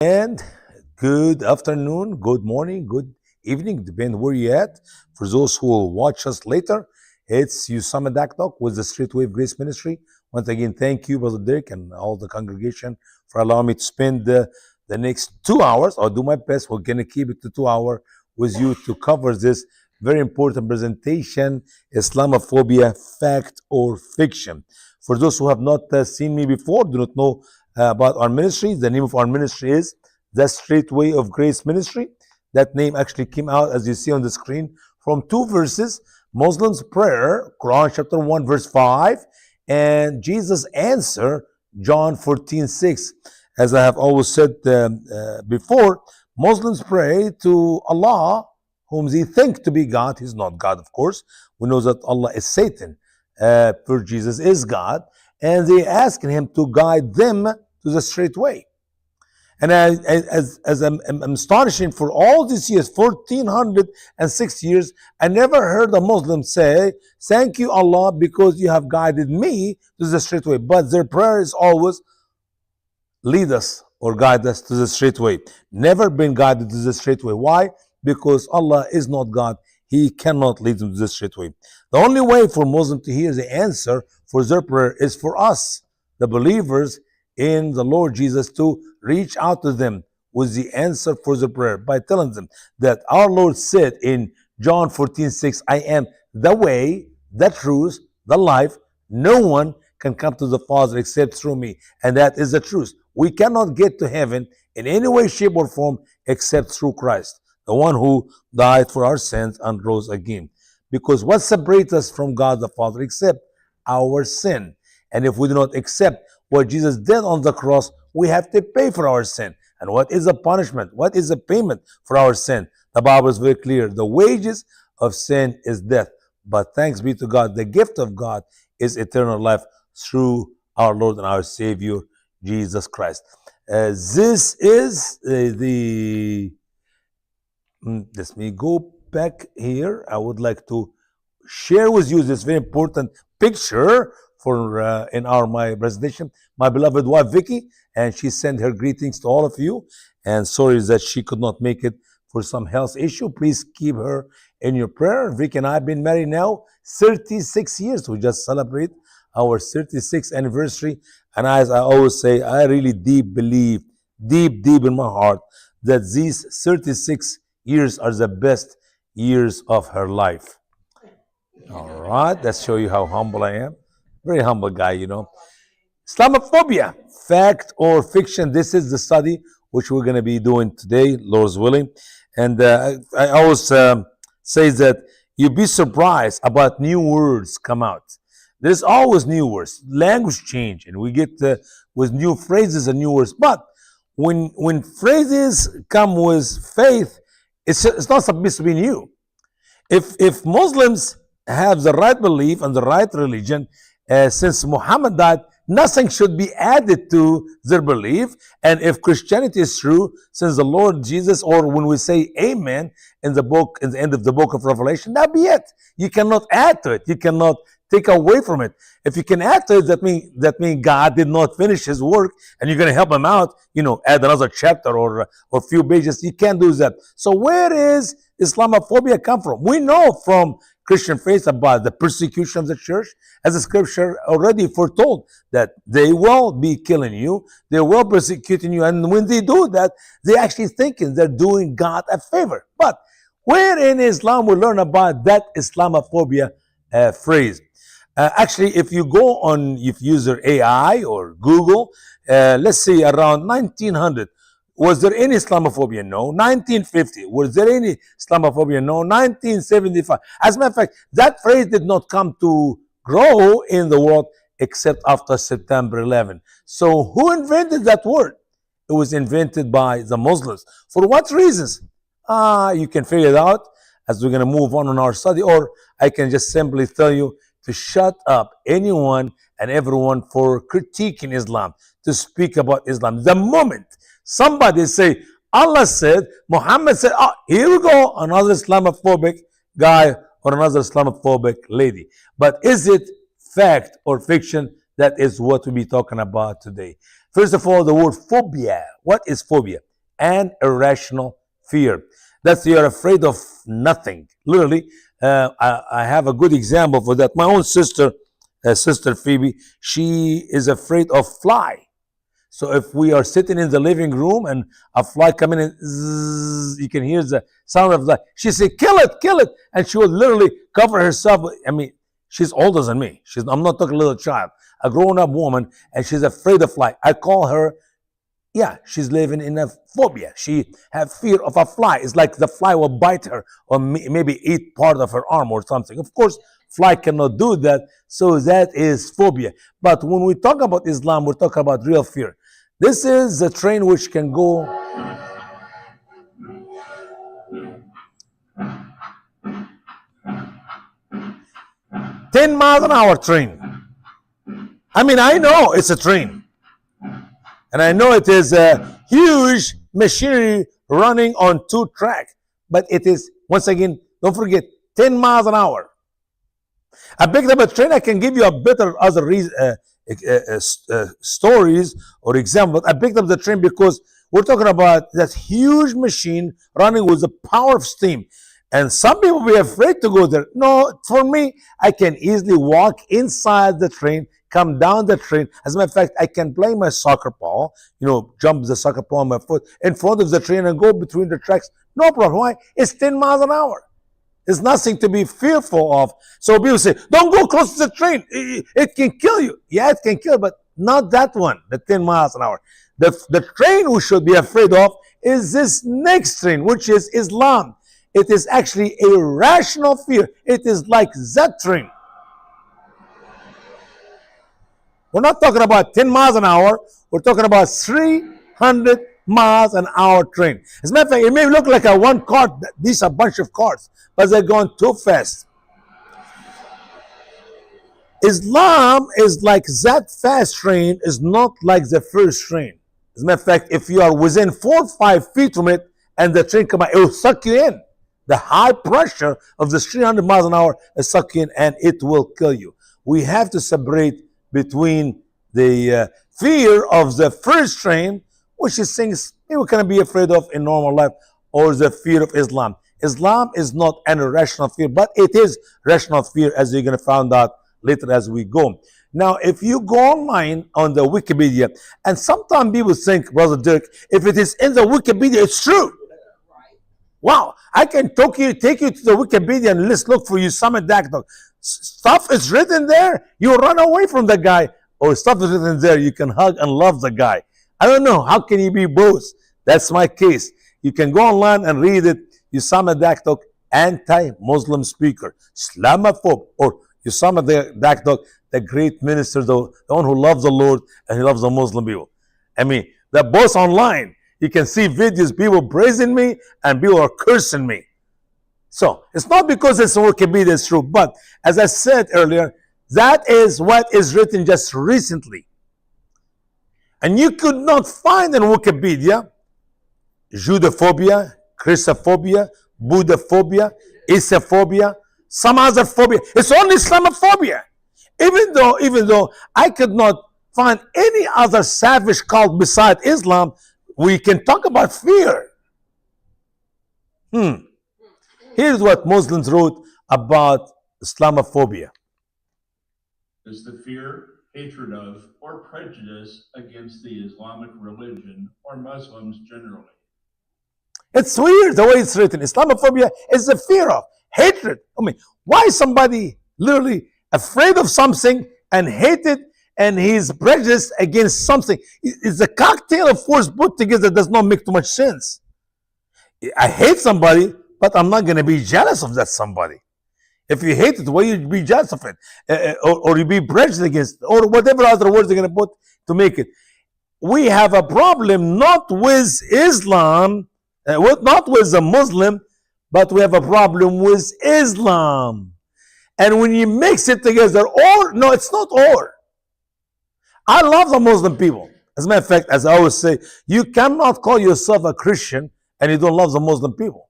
And good afternoon, good morning, good evening, depending where you're at. For those who will watch us later, it's Usama Daddok with the Street Wave Grace Ministry. Once again, thank you, Brother Derek, and all the congregation for allowing me to spend the next 2 hours. I'll do my best. We're going to keep it to 2 hours with you to cover this very important presentation, Islamophobia, fact or fiction. For those who have not seen me before, do not know about our ministry. The name of our ministry is the Straight Way of Grace Ministry. That name actually came out, as you see on the screen, from two verses: Muslims' prayer, Quran chapter 1, verse 5, and Jesus' answer, John 14:6. As I have always said before, Muslims pray to Allah, whom they think to be God. He's not God, of course. We know that Allah is Satan, for Jesus is God, and they ask him to guide them to the straight way. And as I'm astonishing, for all these years, 1406 years, I never heard a Muslim say, "Thank you, Allah, because you have guided me to the straight way." But their prayer is always, "Lead us or guide us to the straight way." Never been guided to the straight way. Why? Because Allah is not God. He cannot lead them to the straight way. The only way for Muslims to hear the answer for their prayer is for us, the believers in the Lord Jesus, to reach out to them with the answer for the prayer by telling them that our Lord said in John 14:6, "I am the way, the truth, the life. No one can come to the Father except through me." And that is the truth. We cannot get to heaven in any way, shape, or form except through Christ, the one who died for our sins and rose again. Because what separates us from God the Father except our sin? And if we do not accept what Jesus did on the cross, we have to pay for our sin. And what is the punishment? What is the payment for our sin? The Bible is very clear. The wages of sin is death. But thanks be to God, the gift of God is eternal life through our Lord and our Savior, Jesus Christ. This is let me go back here. I would like to share with you this very important picture for in my presentation. My beloved wife Vicky, and she sent her greetings to all of you. And sorry that she could not make it for some health issue. Please keep her in your prayer. Vicky and I have been married now 36 years. We just celebrate our 36th anniversary. And as I always say, I really believe, deep in my heart, that these 36 years are the best years of her life. All right, let's show you how humble I am. Very humble guy, you know. Islamophobia, fact or fiction. This is the study which we're going to be doing today, Lord's willing. And I always say that you'd be surprised about new words come out. There's always new words. Language change, and we get with new phrases and new words. But when phrases come with faith, it's not supposed to be new. If Muslims have the right belief and the right religion, since Muhammad died, nothing should be added to their belief. And if Christianity is true, since the Lord Jesus, or when we say amen in the end of the book of Revelation, that be it. You cannot add to it. You cannot take away from it. If you can add to it, that means God did not finish his work and you're going to help him out, add another chapter or a few pages. You can't do that. So where is Islamophobia come from? We know from Christian faith about the persecution of the church, as the scripture already foretold that they will be killing you, they will persecuting you, and when they do that, they actually thinking they're doing God a favor. But where in Islam we learn about that Islamophobia phrase? Actually, if you go on, if you use your AI or Google, let's say around 1900, was there any Islamophobia? No. 1950, was there any Islamophobia? No. 1975. As a matter of fact, that phrase did not come to grow in the world except after September 11. So who invented that word? It was invented by the Muslims. For what reasons? You can figure it out as we're going to move on in our study, or I can just simply tell you to shut up anyone and everyone for critiquing Islam, to speak about Islam. The moment somebody say, Allah said, Muhammad said, here we go, another Islamophobic guy or another Islamophobic lady. But is it fact or fiction? That is what we'll be talking about today. First of all, the word phobia. What is phobia? and irrational fear. That's you're afraid of nothing. Literally, I have a good example for that. My own sister, Sister Phoebe, she is afraid of fly. So if we are sitting in the living room and a fly coming in, zzz, you can hear the sound of the. She said, kill it," and she will literally cover herself. I mean, she's older than me. I'm not talking a little child, a grown-up woman, and she's afraid of fly. I call her. Yeah, she's living in a phobia. She have fear of a fly. It's like the fly will bite her or maybe eat part of her arm or something. Of course, fly cannot do that. So that is phobia. But when we talk about Islam, we're talking about real fear. This is a train which can go 10 miles an hour train. I mean, I know it's a train. And I know it is a huge machinery running on 2 tracks. But it is, once again, don't forget, 10 miles an hour. I picked up a train. I can give you a better other stories or examples. I picked up the train because we're talking about that huge machine running with the power of steam. And some people will be afraid to go there. No, for me, I can easily walk inside the train, come down the train. As a matter of fact, I can play my soccer ball, jump the soccer ball on my foot in front of the train and go between the tracks. No problem. Why? It's 10 miles an hour. It's nothing to be fearful of. So people say, don't go close to the train. It can kill you. Yeah, it can kill, but not that one, the 10 miles an hour. The train we should be afraid of is this next train, which is Islam. It is actually a rational fear. It is like that train. We're not talking about 10 miles an hour. We're talking about 300 miles an hour train. As a matter of fact, it may look like a one car. These are a bunch of cars, but they're going too fast. Islam is like that fast train is not like the first train. As a matter of fact, if you are within 4 or 5 feet from it and the train comes out, it will suck you in. The high pressure of the 300 miles an hour is suck you in and it will kill you. We have to separate between the fear of the first train, which is things people can be afraid of in normal life, or the fear of Islam. Islam is not an irrational fear, but it is rational fear, as you're going to find out later as we go. Now, if you go online on the Wikipedia, and sometimes people think, Brother Dirk, if it is in the Wikipedia, it's true. Wow, I can take you to the Wikipedia and let's look for Usama Daddok. Stuff is written there, you run away from the guy, or stuff is written there, you can hug and love the guy. I don't know, how can you be both? That's my case. You can go online and read it. Usama Daddok, anti-Muslim speaker, Islamophobe, or Usama Daddok, the great minister, the one who loves the Lord and he loves the Muslim people. I mean, they're both online. You can see videos, people praising me and people are cursing me. So, it's not because it's Wikipedia, it's true. But, as I said earlier, that is what is written just recently. And you could not find in Wikipedia Judophobia, Christophobia, Buddhaphobia, Isaphobia, some other phobia. It's only Islamophobia. Even though I could not find any other savage cult beside Islam, we can talk about fear. Here's what Muslims wrote about Islamophobia. Is the fear, hatred of, or prejudice against the Islamic religion or Muslims generally. It's weird the way it's written. Islamophobia is the fear of, hatred. I mean, why is somebody literally afraid of something and hate it and he's prejudiced against something? It's a cocktail of force put together that does not make too much sense. I hate somebody, but I'm not going to be jealous of that somebody. If you hate it, why you be jealous of it? Or you be prejudiced against it, or whatever other words they're going to put to make it. We have a problem not with Islam, not with the Muslim, but we have a problem with Islam. And when you mix it together, no, it's not or. I love the Muslim people. As a matter of fact, as I always say, you cannot call yourself a Christian and you don't love the Muslim people.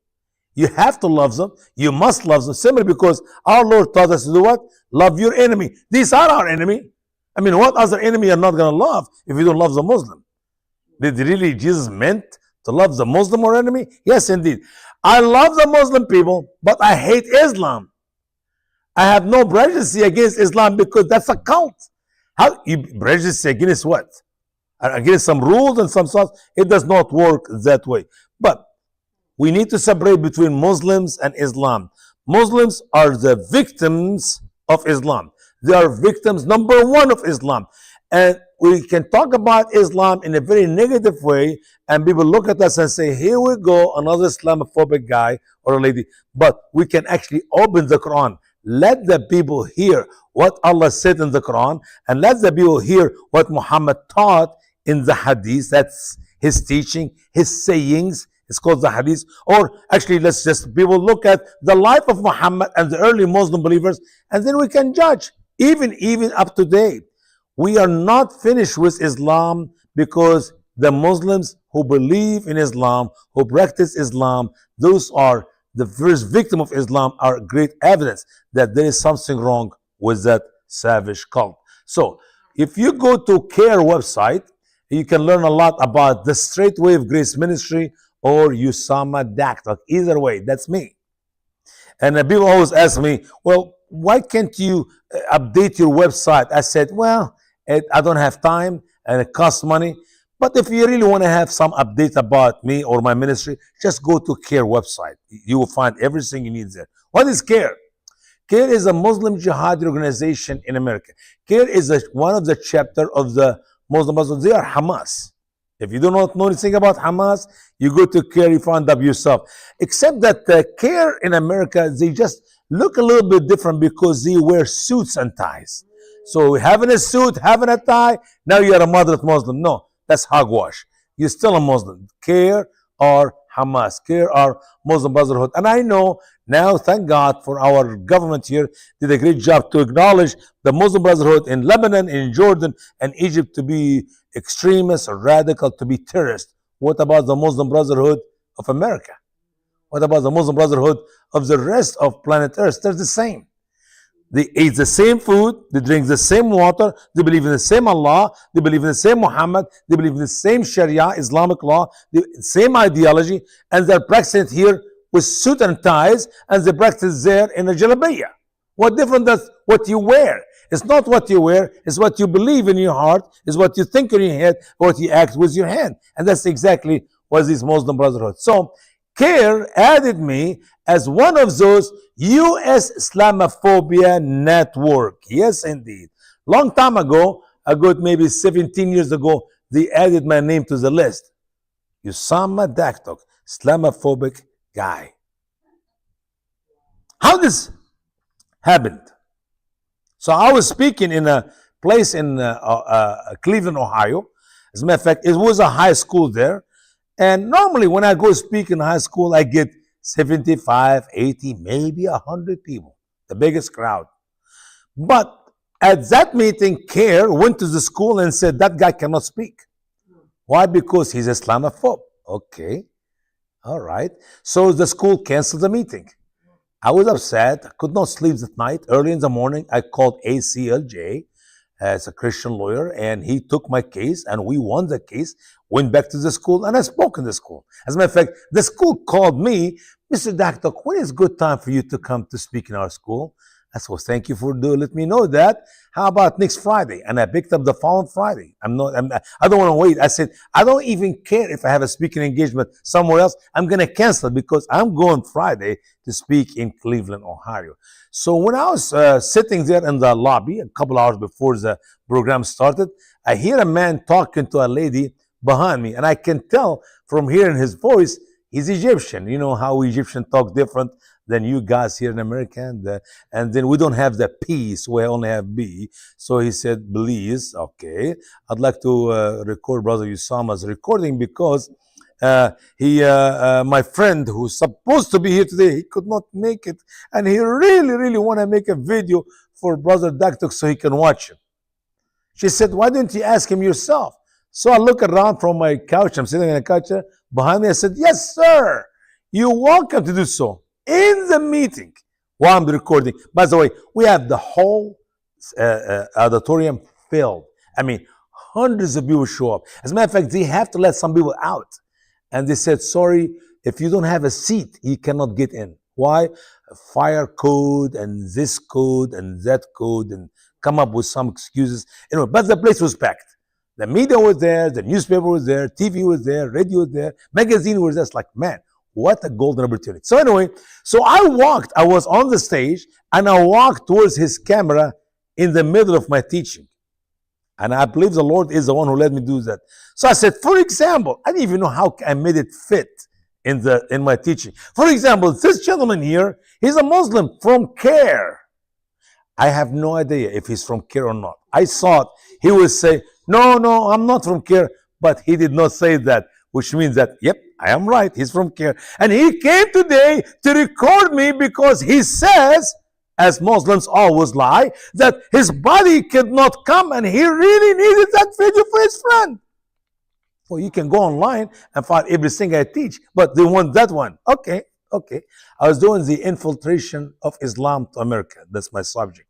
You have to love them. You must love them. Simply because our Lord taught us to do what? Love your enemy. These are our enemy. I mean, what other enemy you're not going to love if you don't love the Muslim? Did really Jesus meant To love the Muslim or enemy? Yes, indeed. I love the Muslim people, but I hate Islam. I have no prejudice against Islam because that's a cult. How you prejudice against what? Against some rules and some stuff? It does not work that way. But we need to separate between Muslims and Islam. Muslims are the victims of Islam. They are victims number one of Islam. And we can talk about Islam in a very negative way, and people look at us and say, here we go, another Islamophobic guy or a lady. But we can actually open the Quran. Let the people hear what Allah said in the Quran, and let the people hear what Muhammad taught in the Hadith. That's his teaching, his sayings. It's called the Hadith. Or actually, let's just people look at the life of Muhammad and the early Muslim believers, and then we can judge. Even up to date, we are not finished with Islam because the Muslims who believe in Islam, who practice Islam, those are the first victim of Islam, are great evidence that there is something wrong with that savage cult. So, if you go to CARE website, you can learn a lot about the Straight Way of Grace Ministry or Usama Daddok. Either way, that's me. And people always ask me, well, why can't you update your website? I said, well, I don't have time and it costs money. But if you really want to have some update about me or my ministry, just go to CARE website. You will find everything you need there. What is CARE? CARE is a Muslim jihad organization in America. CARE is one of the chapter of the Muslim. They are Hamas. If you do not know anything about Hamas, you go to CARE, you find out yourself. Except that CARE in America, they just look a little bit different because they wear suits and ties. So having a suit, having a tie, now you're a moderate Muslim. No, that's hogwash. You're still a Muslim. CARE or Hamas. CARE or Muslim Brotherhood. And I know now, thank God for our government here, did a great job to acknowledge the Muslim Brotherhood in Lebanon, in Jordan, and Egypt to be extremists or radical, to be terrorists. What about the Muslim Brotherhood of America? What about the Muslim Brotherhood of the rest of planet Earth? They're the same. They eat the same food, they drink the same water, they believe in the same Allah, they believe in the same Muhammad, they believe in the same Sharia, Islamic law, the same ideology, and they're practicing here with suit and ties, and they practice there in a jalabiyah. What different does what you wear? It's not what you wear, it's what you believe in your heart, it's what you think in your head, what you act with your hand. And that's exactly what is Muslim Brotherhood. So, CARE added me as one of those U.S. Islamophobia network. Yes, indeed. Long time ago, a good maybe 17 years ago, they added my name to the list. Usama Daddok, Islamophobic guy. How this happened? So I was speaking in a place in Cleveland, Ohio. As a matter of fact, it was a high school there. And normally when I go speak in high school, I get 75, 80, maybe 100 people, the biggest crowd. But at that meeting, CARE went to the school and said, that guy cannot speak. Why? Because he's Islamophobe. Okay, all right. So the school canceled the meeting. I was upset. I could not sleep that night. Early in the morning, I called ACLJ as a Christian lawyer, and he took my case, and we won the case, went back to the school, and I spoke in the school. As a matter of fact, the school called me, Mr. Daddok, when is good time for you to come to speak in our school? I said, well, thank you for letting me know that. How about next Friday? And I picked up the following Friday. I don't want to wait. I said, I don't even care if I have a speaking engagement somewhere else. I'm going to cancel it because I'm going Friday to speak in Cleveland, Ohio. So when I was sitting there in the lobby a couple hours before the program started, I hear a man talking to a lady behind me. And I can tell from hearing his voice, he's Egyptian. You know how Egyptians talk different than you guys here in America. And then we don't have the P, so we only have B. So he said, please, okay, I'd like to record Brother Usama's recording because my friend who's supposed to be here today, he could not make it. And he really want to make a video for Brother Daddok so he can watch it. She said, why didn't you ask him yourself? So I look around from my couch. I'm sitting on a couch behind me. I said, yes, sir. You're welcome to do so. In the meeting while I'm recording. By the way, we have the whole auditorium filled. I mean, hundreds of people show up. As a matter of fact, they have to let some people out. And they said, sorry, if you don't have a seat, you cannot get in. Why? Fire code and this code and that code, and come up with some excuses. Anyway, but the place was packed. The media was there, the newspaper was there, TV was there, radio was there, magazine was there. It's like, man, what a golden opportunity. So anyway, so I was on the stage, and I walked towards his camera in the middle of my teaching. And I believe the Lord is the one who let me do that. So I said, for example, I didn't even know how I made it fit in my teaching. For example, this gentleman here, he's a Muslim from Care. I have no idea if he's from Care or not. I thought he would say, no, I'm not from Care, but he did not say that, which means that, yep, I am right, he's from Care. And he came today to record me because he says, as Muslims always lie, that his body could not come and he really needed that video for his friend. Well, you can go online and find everything I teach, but they want that one. Okay. I was doing the infiltration of Islam to America. That's my subject.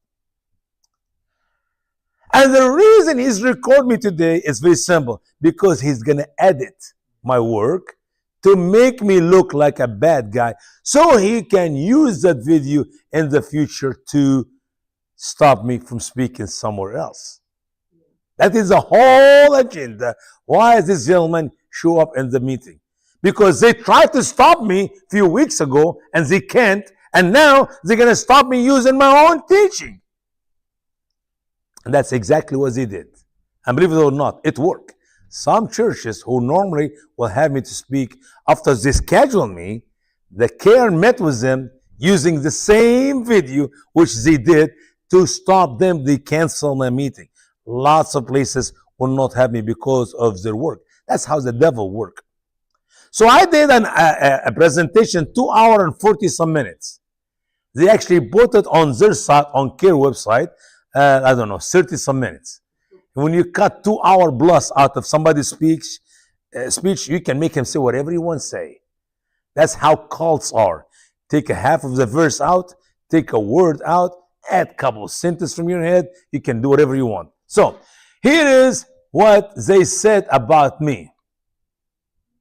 And the reason he's recording me today is very simple, because he's going to edit my work to make me look like a bad guy, so he can use that video in the future to stop me from speaking somewhere else. That is the whole agenda. Why does this gentleman show up in the meeting? Because they tried to stop me a few weeks ago and they can't, and now they're going to stop me using my own teaching. And that's exactly what they did. And believe it or not, it worked. Some churches who normally will have me to speak, after they schedule me, the Care met with them using the same video which they did to stop them. They cancel my meeting. Lots of places will not have me because of their work. That's how the devil works. So I did a presentation, 2 hours and 40 some minutes. They actually put it on their site, on Care website, 30 some minutes. When you cut 2 hours plus out of somebody's speech, you can make him say whatever you want to say. That's how cults are. Take a half of the verse out, take a word out, add a couple of sentences from your head. You can do whatever you want. So here is what they said about me.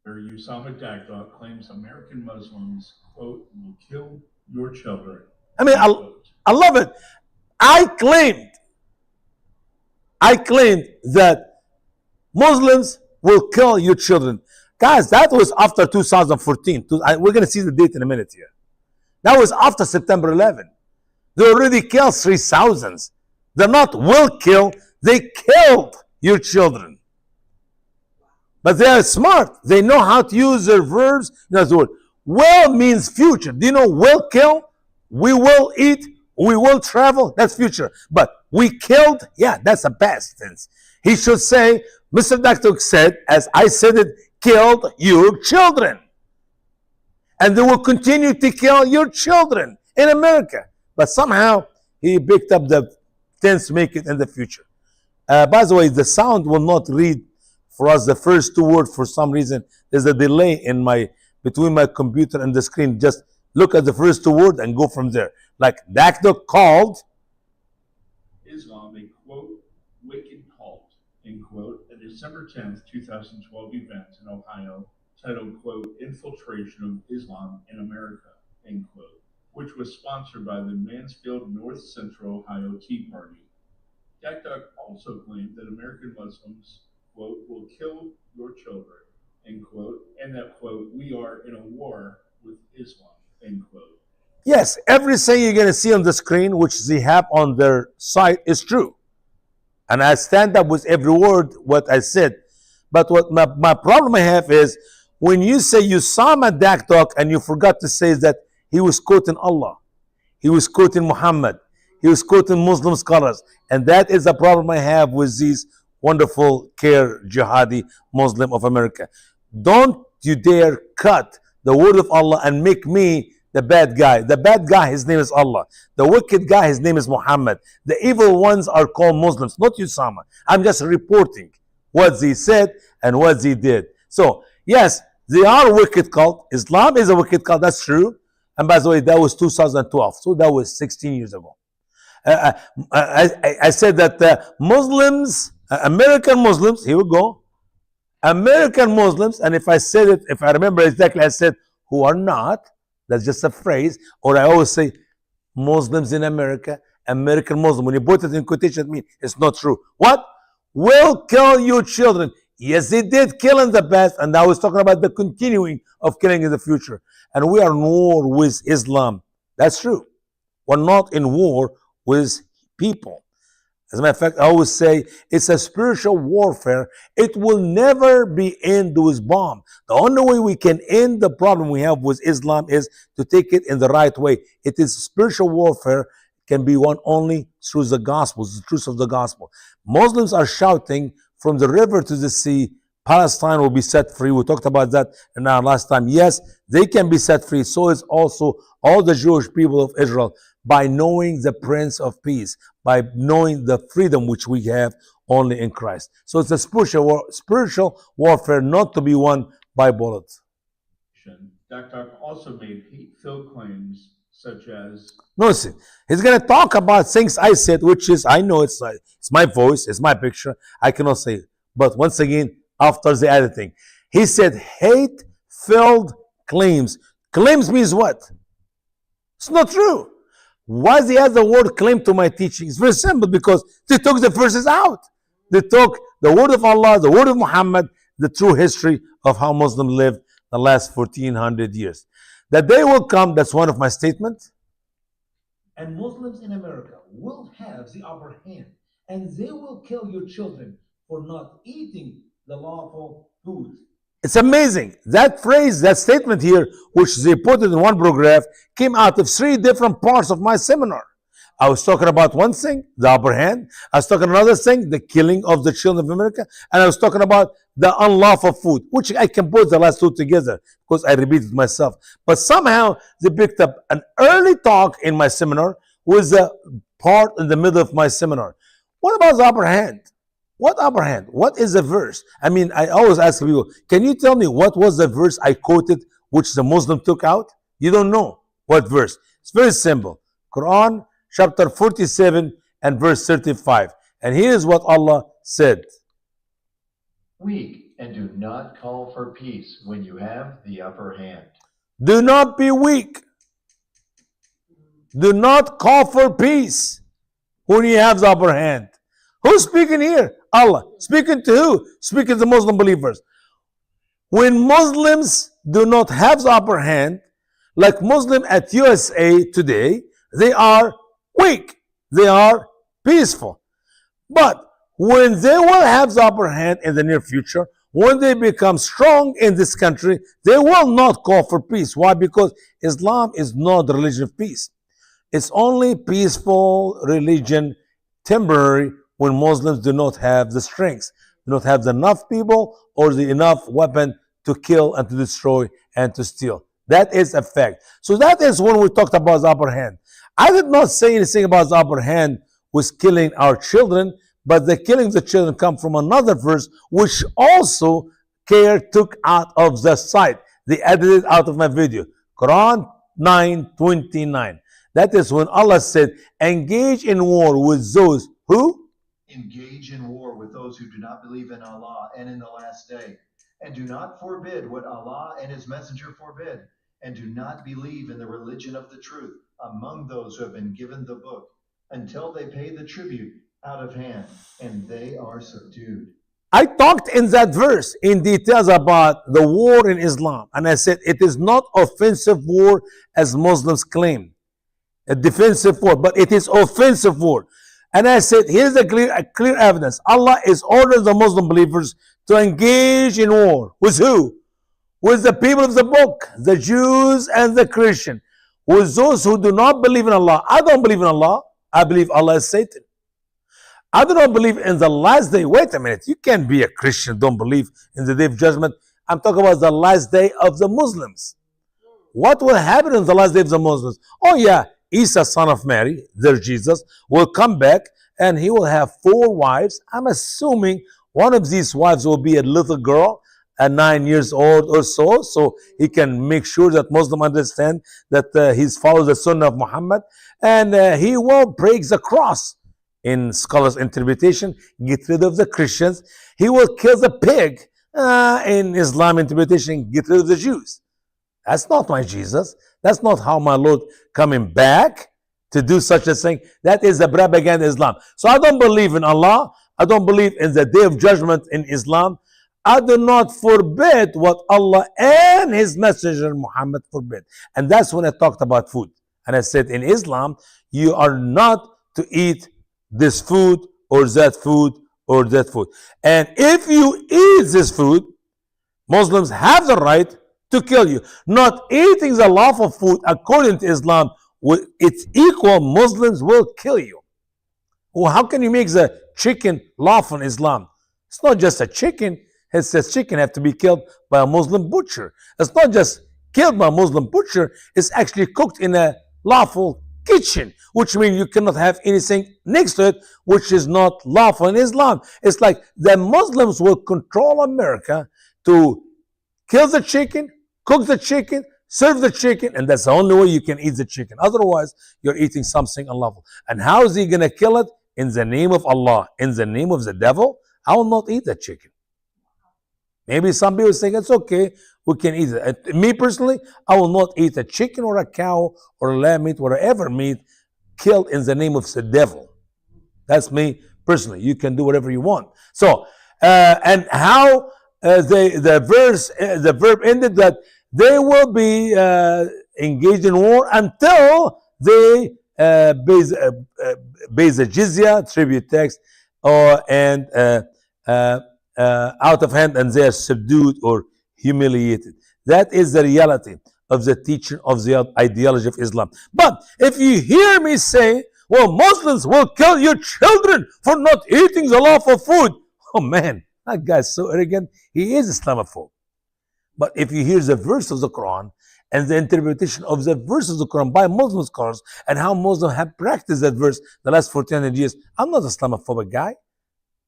Usama Daddok claims American Muslims, quote, will kill your children. I mean, I love it. I claimed that Muslims will kill your children. Guys, that was after 2014. We're going to see the date in a minute here. That was after September 11. They already killed 3,000. They're not will kill, they killed your children. But they are smart. They know how to use their verbs. You know the word. Will means future. Do you know will kill? We will eat. We will travel. That's future. But we killed, yeah, that's a past tense. He should say, Mr. Daddok said, as I said it, killed your children. And they will continue to kill your children in America. But somehow he picked up the tense to make it in the future. By the way, the sound will not read for us the first two words for some reason. There's a delay in between my computer and the screen. Just look at the first two words and go from there. Like Daddok called Islam a, quote, wicked cult, end quote, a December 10th, 2012 event in Ohio titled, quote, Infiltration of Islam in America, end quote, which was sponsored by the Mansfield North Central Ohio Tea Party. Daddok also claimed that American Muslims, quote, will kill your children, end quote, and that, quote, we are in a war with Islam, end quote. Yes, everything you're going to see on the screen, which they have on their site, is true. And I stand up with every word what I said. But what my problem I have is, when you say Usama Daddok and you forgot to say that he was quoting Allah, he was quoting Muhammad, he was quoting Muslim scholars. And that is the problem I have with these wonderful Care jihadi Muslim of America. Don't you dare cut the word of Allah and make me the bad guy. The bad guy, his name is Allah. The wicked guy, his name is Muhammad. The evil ones are called Muslims, not Usama. I'm just reporting what they said and what they did. So, yes, they are a wicked cult. Islam is a wicked cult, that's true. And by the way, that was 2012. So that was 16 years ago. I said that Muslims, American Muslims, here we go. American Muslims, and if I said it, if I remember exactly, I said who are not. That's just a phrase. Or I always say Muslims in America, American Muslim. When you put it in quotation, it means it's not true. What? Will kill your children. Yes, they did kill in the past, and I was talking about the continuing of killing in the future. And we are in war with Islam. That's true. We're not in war with people. As a matter of fact, I always say it's a spiritual warfare. It will never be ended with bomb. The only way we can end the problem we have with Islam is to take it in the right way. It is spiritual warfare, can be won only through the gospel, the truth of the gospel. Muslims are shouting from the river to the sea, Palestine will be set free. We talked about that in our last time. Yes, they can be set free. So is also all the Jewish people of Israel, by knowing the Prince of Peace, by knowing the freedom which we have only in Christ. So it's a spiritual warfare, not to be won by bullets. Daddok also made hate-filled claims such as, No, see, he's going to talk about things I said, which is, I know it's my voice, it's my picture. I cannot say it. But once again, after the editing, he said hate-filled claims. Claims means what? It's not true. Why does he add the word claim to my teaching? It's very simple, because they took the verses out. They took the word of Allah, the word of Muhammad, the true history of how Muslims lived the last 1400 years. The day will come, that's one of my statements. And Muslims in America will have the upper hand, and they will kill your children for not eating the lawful food. It's amazing. That phrase, that statement here, which they put it in one paragraph, came out of 3 different parts of my seminar. I was talking about one thing, the upper hand. I was talking another thing, the killing of the children of America. And I was talking about the unlawful food, which I can put the last 2 together because I repeated myself. But somehow they picked up an early talk in my seminar with the part in the middle of my seminar. What about the upper hand? What upper hand? What is the verse? I mean, I always ask people, can you tell me what was the verse I quoted which the Muslim took out? You don't know what verse. It's very simple. Quran chapter 47 and verse 35. And here's what Allah said. Weak, and do not call for peace when you have the upper hand. Do not be weak. Do not call for peace when you have the upper hand. Who's speaking here? Allah. Speaking to who? Speaking to the Muslim believers. When Muslims do not have the upper hand, like Muslim at USA today, they are weak. They are peaceful. But when they will have the upper hand in the near future, when they become strong in this country, they will not call for peace. Why? Because Islam is not the religion of peace. It's only peaceful religion, temporary, when Muslims do not have the strength, do not have enough people or the enough weapon to kill and to destroy and to steal. That is a fact. So that is when we talked about the upper hand. I did not say anything about the upper hand with killing our children, but the killing of the children come from another verse, which also CARE took out of the site. They edited out of my video. Quran 9:29. That is when Allah said, engage in war with those who? Engage in war with those who do not believe in Allah and in the last day, and do not forbid what Allah and His Messenger forbid, and do not believe in the religion of the truth among those who have been given the book, until they pay the tribute out of hand, and they are subdued. I talked in that verse in details about the war in Islam, and I said it is not offensive war as Muslims claim, a defensive war, but it is offensive war. And I said, here's a clear evidence. Allah is ordering the Muslim believers to engage in war. With who? With the people of the book, the Jews and the Christian. With those who do not believe in Allah. I don't believe in Allah. I believe Allah is Satan. I do not believe in the last day. Wait a minute. You can't be a Christian, don't believe in the day of judgment. I'm talking about the last day of the Muslims. What will happen in the last day of the Muslims? Oh yeah, Isa, son of Mary, their Jesus, will come back and he will have 4 wives. I'm assuming one of these wives will be a little girl, 9 years old or so he can make sure that Muslims understand that he's following the Sunnah of Muhammad, and he will break the cross. In scholars' interpretation, get rid of the Christians. He will kill the pig In Islam interpretation, get rid of the Jews. That's not my Jesus. That's not how my Lord coming back to do such a thing. That is a propaganda Islam. So I don't believe in Allah. I don't believe in the day of judgment in Islam. I do not forbid what Allah and His Messenger Muhammad forbid. And that's when I talked about food. And I said in Islam, you are not to eat this food or that food or that food. And if you eat this food, Muslims have the right to kill you. Not eating the lawful food according to Islam, it's equal, Muslims will kill you. Well, how can you make the chicken lawful in Islam? It's not just a chicken. It says chicken have to be killed by a Muslim butcher. It's not just killed by a Muslim butcher. It's actually cooked in a lawful kitchen, which means you cannot have anything next to it which is not lawful in Islam. It's like the Muslims will control America to kill the chicken, cook the chicken, serve the chicken, and that's the only way you can eat the chicken. Otherwise, you're eating something unlawful. And how is he going to kill it? In the name of Allah, in the name of the devil? I will not eat that chicken. Maybe some people think it's okay, we can eat it. Me personally, I will not eat a chicken or a cow or lamb meat, whatever meat, killed in the name of the devil. That's me personally. You can do whatever you want. So, and how the verb ended that they will be engaged in war until they pay the jizya, tribute tax, and out of hand, and they are subdued or humiliated. That is the reality of the teaching of the ideology of Islam. But if you hear me say, well, Muslims will kill your children for not eating the lawful food, oh man, that guy's so arrogant. He is Islamophobe. But if you hear the verse of the Quran and the interpretation of the verse of the Quran by Muslim scholars and how Muslims have practiced that verse the last 1400 years, I'm not an Islamophobic guy.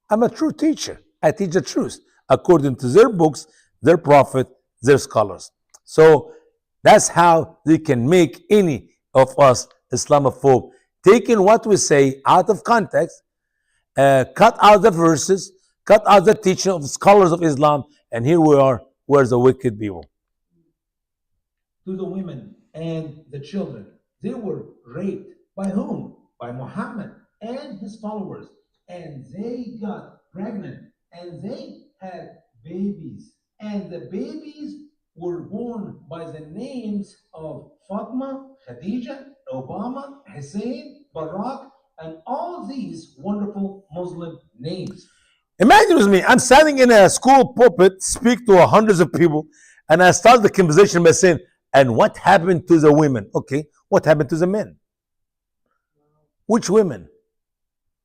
I'm a true teacher. I teach the truth according to their books, their prophet, their scholars. So that's how they can make any of us Islamophobe. Taking what we say out of context, cut out the verses, cut out the teaching of the scholars of Islam, and here we are, we're the wicked people. To the women and the children, they were raped. By whom? By Muhammad and his followers. And they got pregnant and they had babies. And the babies were born by the names of Fatma, Khadija, Obama, Hussein, Barak, and all these wonderful Muslim names. Imagine with me, I'm standing in a school pulpit, speak to hundreds of people, and I start the conversation by saying, and what happened to the women? Okay, what happened to the men? Which women?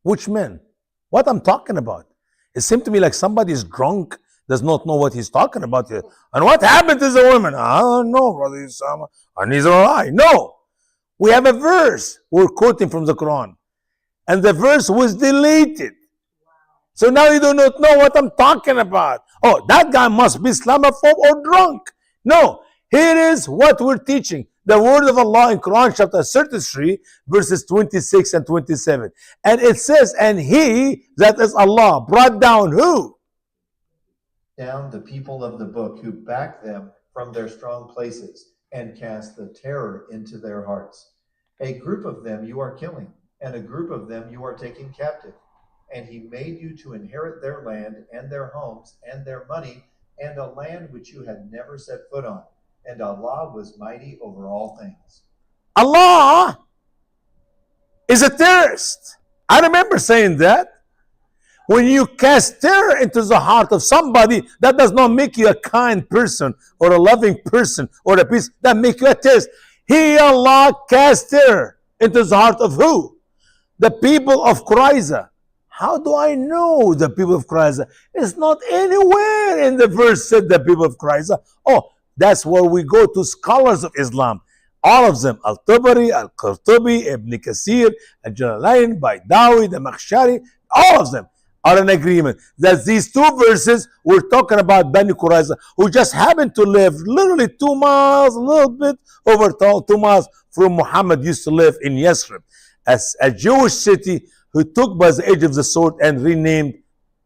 Which men? What I'm talking about? It seemed to me like somebody is drunk, does not know what he's talking about here. And what happened to the women? I don't know, Brother Usama. And neither do I. No. We have a verse. We're quoting from the Quran. And the verse was deleted. So now you do not know what I'm talking about. Oh, that guy must be Islamophobe or drunk. No. Here is what we're teaching. The word of Allah in Quran chapter 33 verses 26 and 27. And it says, and he, that is Allah, brought down who? Down the people of the book who back them from their strong places and cast the terror into their hearts. A group of them you are killing, and a group of them you are taking captive. And he made you to inherit their land and their homes and their money and a land which you had never set foot on. And Allah was mighty over all things. Allah is a terrorist. I remember saying that. When you cast terror into the heart of somebody, that does not make you a kind person or a loving person or a peace. That makes you a terrorist. He, Allah, cast terror into the heart of who? The people of Qurayza. How do I know the people of Qurayza? It's not anywhere in the verse said the people of Qurayza. Oh, that's where we go to scholars of Islam. All of them, Al-Tabari, Al-Qurtubi, Ibn Kathir, Al-Jalalain, Baydawi, the Makhshari, all of them are in agreement that these two verses we're talking about Bani Qurayza, who just happened to live literally 2 miles, a little bit over 2 miles from Muhammad used to live in Yathrib, as a Jewish city who took by the edge of the sword and renamed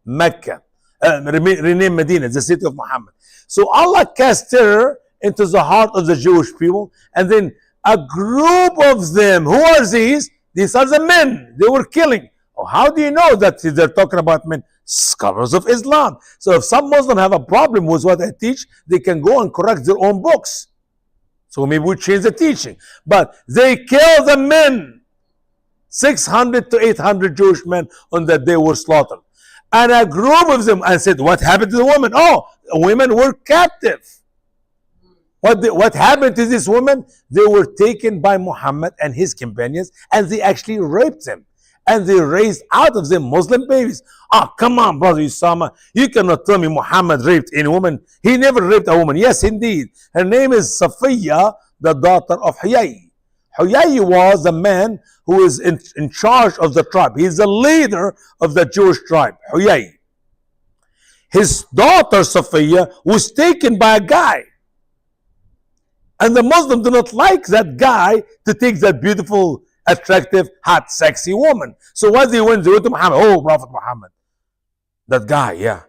Mecca. renamed Medina, the city of Muhammad. So Allah cast terror into the heart of the Jewish people, and then a group of them, who are these? These are the men they were killing. Oh, how do you know that they're talking about men? Scholars of Islam. So if some Muslims have a problem with what I teach, they can go and correct their own books. So maybe we change the teaching. But they killed the men. 600 to 800 Jewish men on that day were slaughtered. And a group of them, I said, what happened to the women? Oh, women were captive. What happened to these women? They were taken by Muhammad and his companions, and they actually raped them. And they raised out of them Muslim babies. Oh, come on, brother Usama. You cannot tell me Muhammad raped any woman. He never raped a woman. Yes, indeed. Her name is Safiya, the daughter of Huyay. Huyay was the man who is in charge of the tribe. He's the leader of the Jewish tribe, Huyay. His daughter Safiya was taken by a guy. And the Muslims do not like that guy to take that beautiful, attractive, hot, sexy woman. So what they went to Muhammad, oh, Prophet Muhammad, that guy, yeah,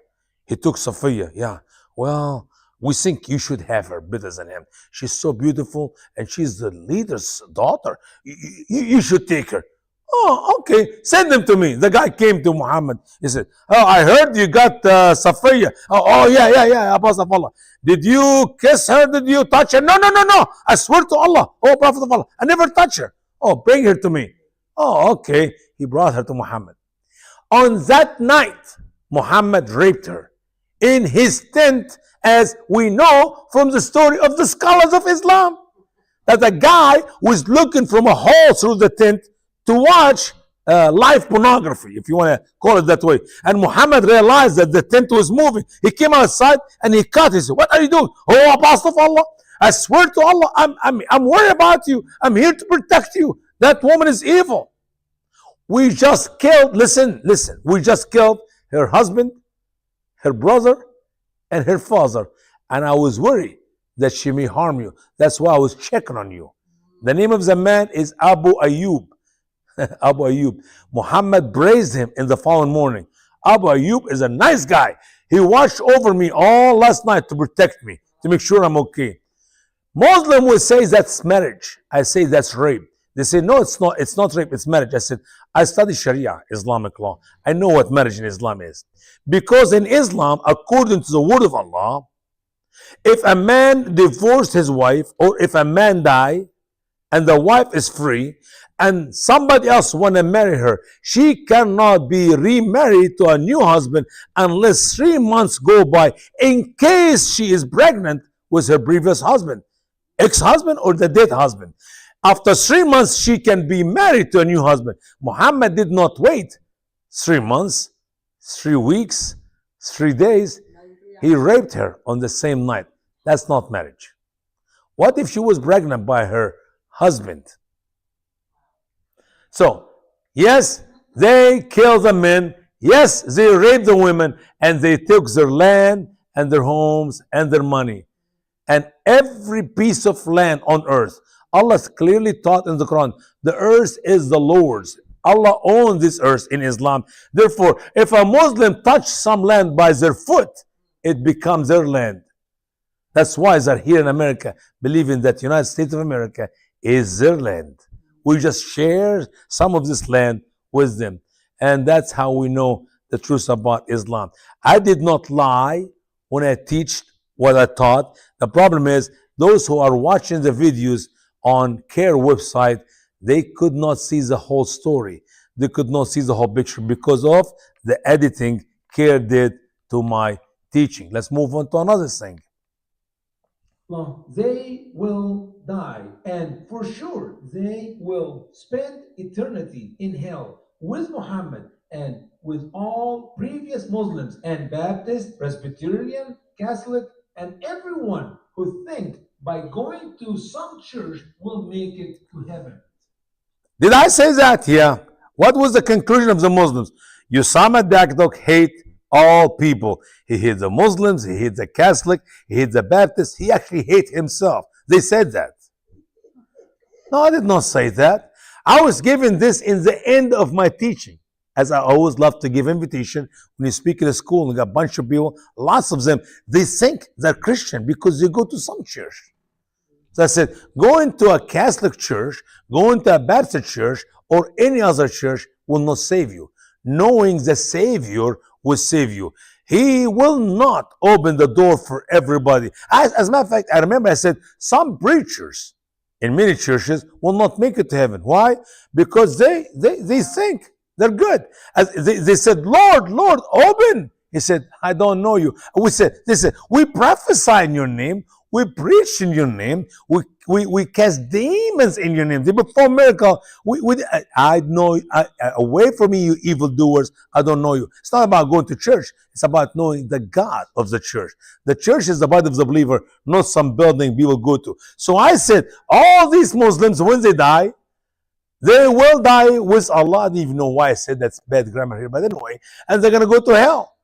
he took Safiya, yeah. Well, we think you should have her better than him. She's so beautiful, and she's the leader's daughter. You should take her. Oh, okay, send them to me. The guy came to Muhammad. He said, oh, I heard you got Safiya. Oh, yeah, Abbas of Allah. Did you kiss her? Did you touch her? No. I swear to Allah. Oh, Prophet of Allah, I never touched her. Oh, bring her to me. Oh, okay. He brought her to Muhammad. On that night, Muhammad raped her in his tent, as we know from the story of the scholars of Islam, that a guy was looking from a hole through the tent to watch live pornography, if you want to call it that way. And Muhammad realized that the tent was moving. He came outside and he cut. He said, what are you doing? Oh, Apostle of Allah, I swear to Allah, I'm worried about you. I'm here to protect you. That woman is evil. We just killed, listen, we just killed her husband, her brother, and her father. And I was worried that she may harm you. That's why I was checking on you. The name of the man is Abu Ayyub. Abu Ayyub. Muhammad praised him in the following morning. Abu Ayyub is a nice guy. He watched over me all last night to protect me, to make sure I'm okay. Muslim will say that's marriage. I say that's rape. They say, no, it's not rape, it's marriage. I said, I study Sharia, Islamic law. I know what marriage in Islam is. Because in Islam, according to the word of Allah, if a man divorced his wife, or if a man died, and the wife is free, and somebody else want to marry her, she cannot be remarried to a new husband unless 3 months go by, in case she is pregnant with her previous husband, ex-husband or the dead husband. After 3 months, she can be married to a new husband. Muhammad did not wait 3 months, 3 weeks, 3 days. He raped her on the same night. That's not marriage. What if she was pregnant by her husband? So, yes, they killed the men. Yes, they raped the women, and they took their land and their homes and their money. And every piece of land on earth. Allah clearly taught in the Quran, the earth is the Lord's. Allah owns this earth in Islam. Therefore, if a Muslim touches some land by their foot, it becomes their land. That's why they're here in America, believing that United States of America is their land. We just share some of this land with them. And that's how we know the truth about Islam. I did not lie when I teach what I taught. The problem is, those who are watching the videos on CARE website, they could not see the whole story. They could not see the whole picture because of the editing CARE did to my teaching. Let's move on to another thing. Well, they will die, and for sure they will spend eternity in hell with Muhammad and with all previous Muslims and Baptist, Presbyterian, Catholic, and everyone who think by going to some church will make it to heaven. Did I say that? Yeah. What was the conclusion of the Muslims? Usama Daddok hate all people. He hates the Muslims, he hates the Catholic, he hates the Baptist, he actually hates himself. They said that. No, I did not say that. I was given this in the end of my teaching. as I always love to give invitation, when you speak in a school and you got a bunch of people, lots of them, they think they're Christian because they go to some church. So I said, going to a Catholic church, going to a Baptist church, or any other church will not save you. Knowing the Savior will save you. He will not open the door for everybody. As a matter of fact, I remember I said, some preachers in many churches will not make it to heaven. Why? Because they think they're good. As they said, Lord, Lord, open. He said, I don't know you. They said, we prophesy in your name. We preach in your name. We cast demons in your name. They perform miracles. I know, away from me, you evildoers. I don't know you. It's not about going to church. It's about knowing the God of the church. The church is the body of the believer, not some building people go to. So I said, all these Muslims, when they die, they will die with Allah. I don't even know why I said that's bad grammar here, but anyway, and they're going to go to hell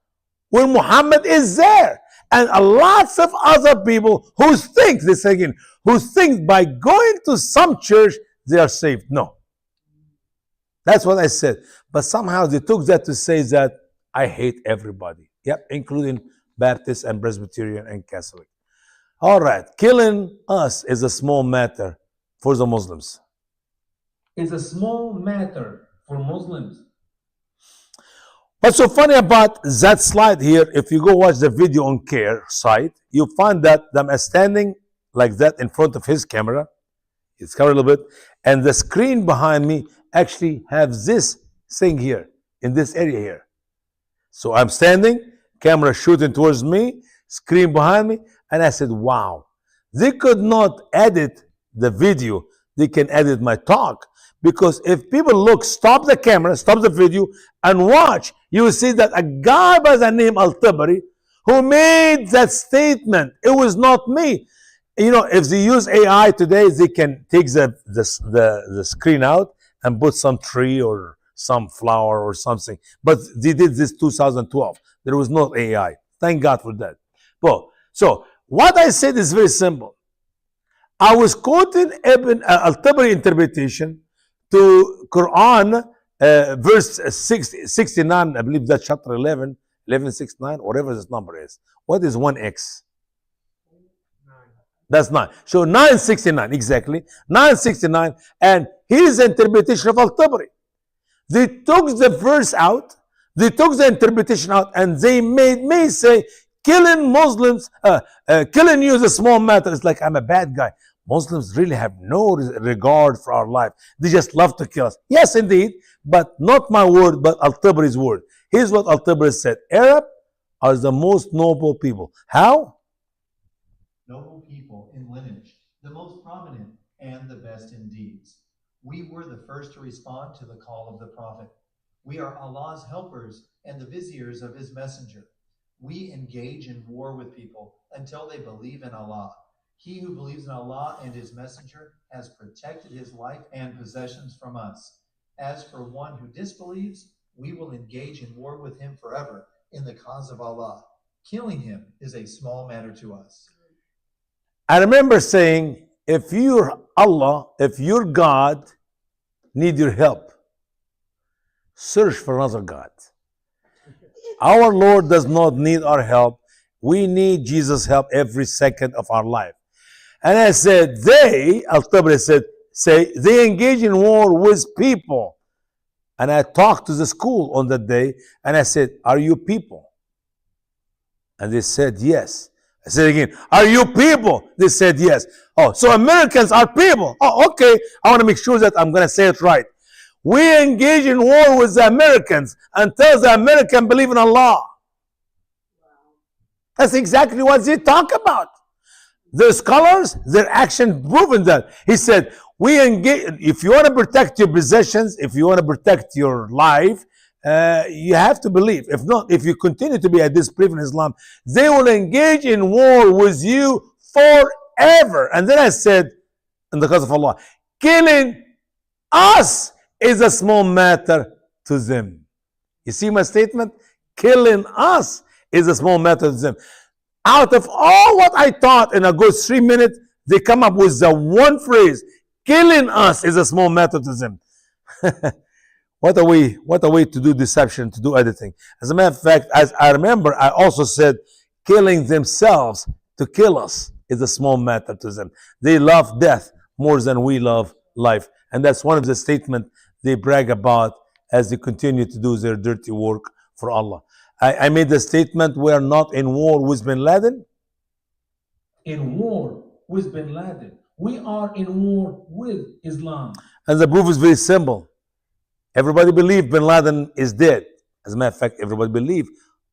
when Muhammad is there. And lots of other people who think, this again, who think by going to some church, they are saved. No. That's what I said. But somehow they took that to say that I hate everybody. Yep, including Baptist and Presbyterian and Catholic. All right, killing us is a small matter for the Muslims. It's a small matter for Muslims. What's so funny about that slide here, if you go watch the video on CARE site, you find that I'm standing like that in front of his camera. It's covered a little bit. And the screen behind me actually has this thing here, in this area here. So I'm standing, camera shooting towards me, screen behind me, and I said, wow. They could not edit the video. They can edit my talk. Because if people look, stop the camera, stop the video, and watch, you will see that a guy by the name Al-Tabari who made that statement. It was not me. You know, if they use AI today, they can take the screen out and put some tree or some flower or something. But they did this 2012. There was no AI. Thank God for that. Well, so what I said is very simple. I was quoting Ibn Al-Tabari interpretation to Quran, verse 69, I believe that's chapter 11, 1169, whatever this number is. What is 1x? 9. That's 9. So 969, exactly. 969, and his interpretation of Al-Tabari. They took the verse out, they took the interpretation out, and they made me say, killing Muslims, killing you is a small matter. It's like I'm a bad guy. Muslims really have no regard for our life. They just love to kill us. Yes, indeed, but not my word, but Al-Tabari's word. Here's what Al-Tabari said. Arab are the most noble people. How? Noble people in lineage, the most prominent and the best in deeds. We were the first to respond to the call of the Prophet. We are Allah's helpers and the viziers of his messenger. We engage in war with people until they believe in Allah. He who believes in Allah and his messenger has protected his life and possessions from us. As for one who disbelieves, we will engage in war with him forever in the cause of Allah. Killing him is a small matter to us. I remember saying, if you're Allah, if your God need your help, search for another God. Our Lord does not need our help. We need Jesus' help every second of our life. And I said, Al-Tabari said, they engage in war with people. And I talked to the school on that day, and I said, are you people? And they said, yes. I said again, are you people? They said, yes. Oh, so Americans are people. Oh, okay. I want to make sure that I'm going to say it right. We engage in war with the Americans until the Americans believe in Allah. That's exactly what they talk about. The scholars, their action proven that. He said, we engage, if you want to protect your possessions, if you want to protect your life, you have to believe. If not, if you continue to be a disbeliever in Islam, they will engage in war with you forever. And then I said, in the cause of Allah, killing us is a small matter to them. You see my statement? Killing us is a small matter to them. Out of all what I taught in a good 3 minutes, they come up with the one phrase, killing us is a small matter to them. What a way! What a way to do deception, to do editing. As a matter of fact, as I remember, I also said, killing themselves to kill us is a small matter to them. They love death more than we love life, and that's one of the statements they brag about as they continue to do their dirty work for Allah. I made the statement: we are not in war with Bin Laden. In war with Bin Laden. We are in war with Islam. And the proof is very simple. Everybody believes Bin Laden is dead. As a matter of fact, everybody believes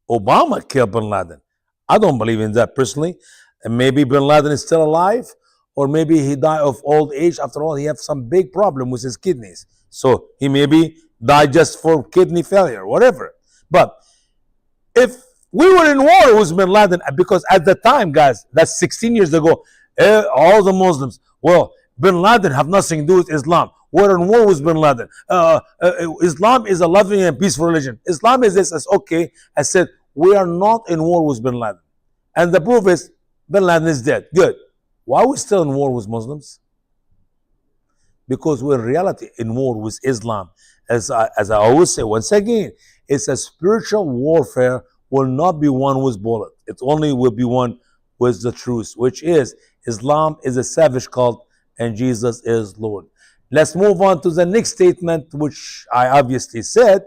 Obama killed Bin Laden. I don't believe in that personally. And maybe Bin Laden is still alive, or maybe he died of old age. After all, he has some big problem with his kidneys. So he maybe died just for kidney failure, whatever. But if we were in war with Bin Laden, because at the time, guys, that's 16 years ago, all the Muslims, well, Bin Laden have nothing to do with Islam. We're in war with Bin Laden. Islam is a loving and peaceful religion. Islam is this. As okay, I said, we are not in war with Bin Laden. And the proof is Bin Laden is dead. Good. Why are we still in war with Muslims? Because we're in reality in war with Islam. As I always say, once again, it's a spiritual warfare, will not be won with bullet. It only will be won with the truth, which is Islam is a savage cult and Jesus is Lord. Let's move on to the next statement, which I obviously said.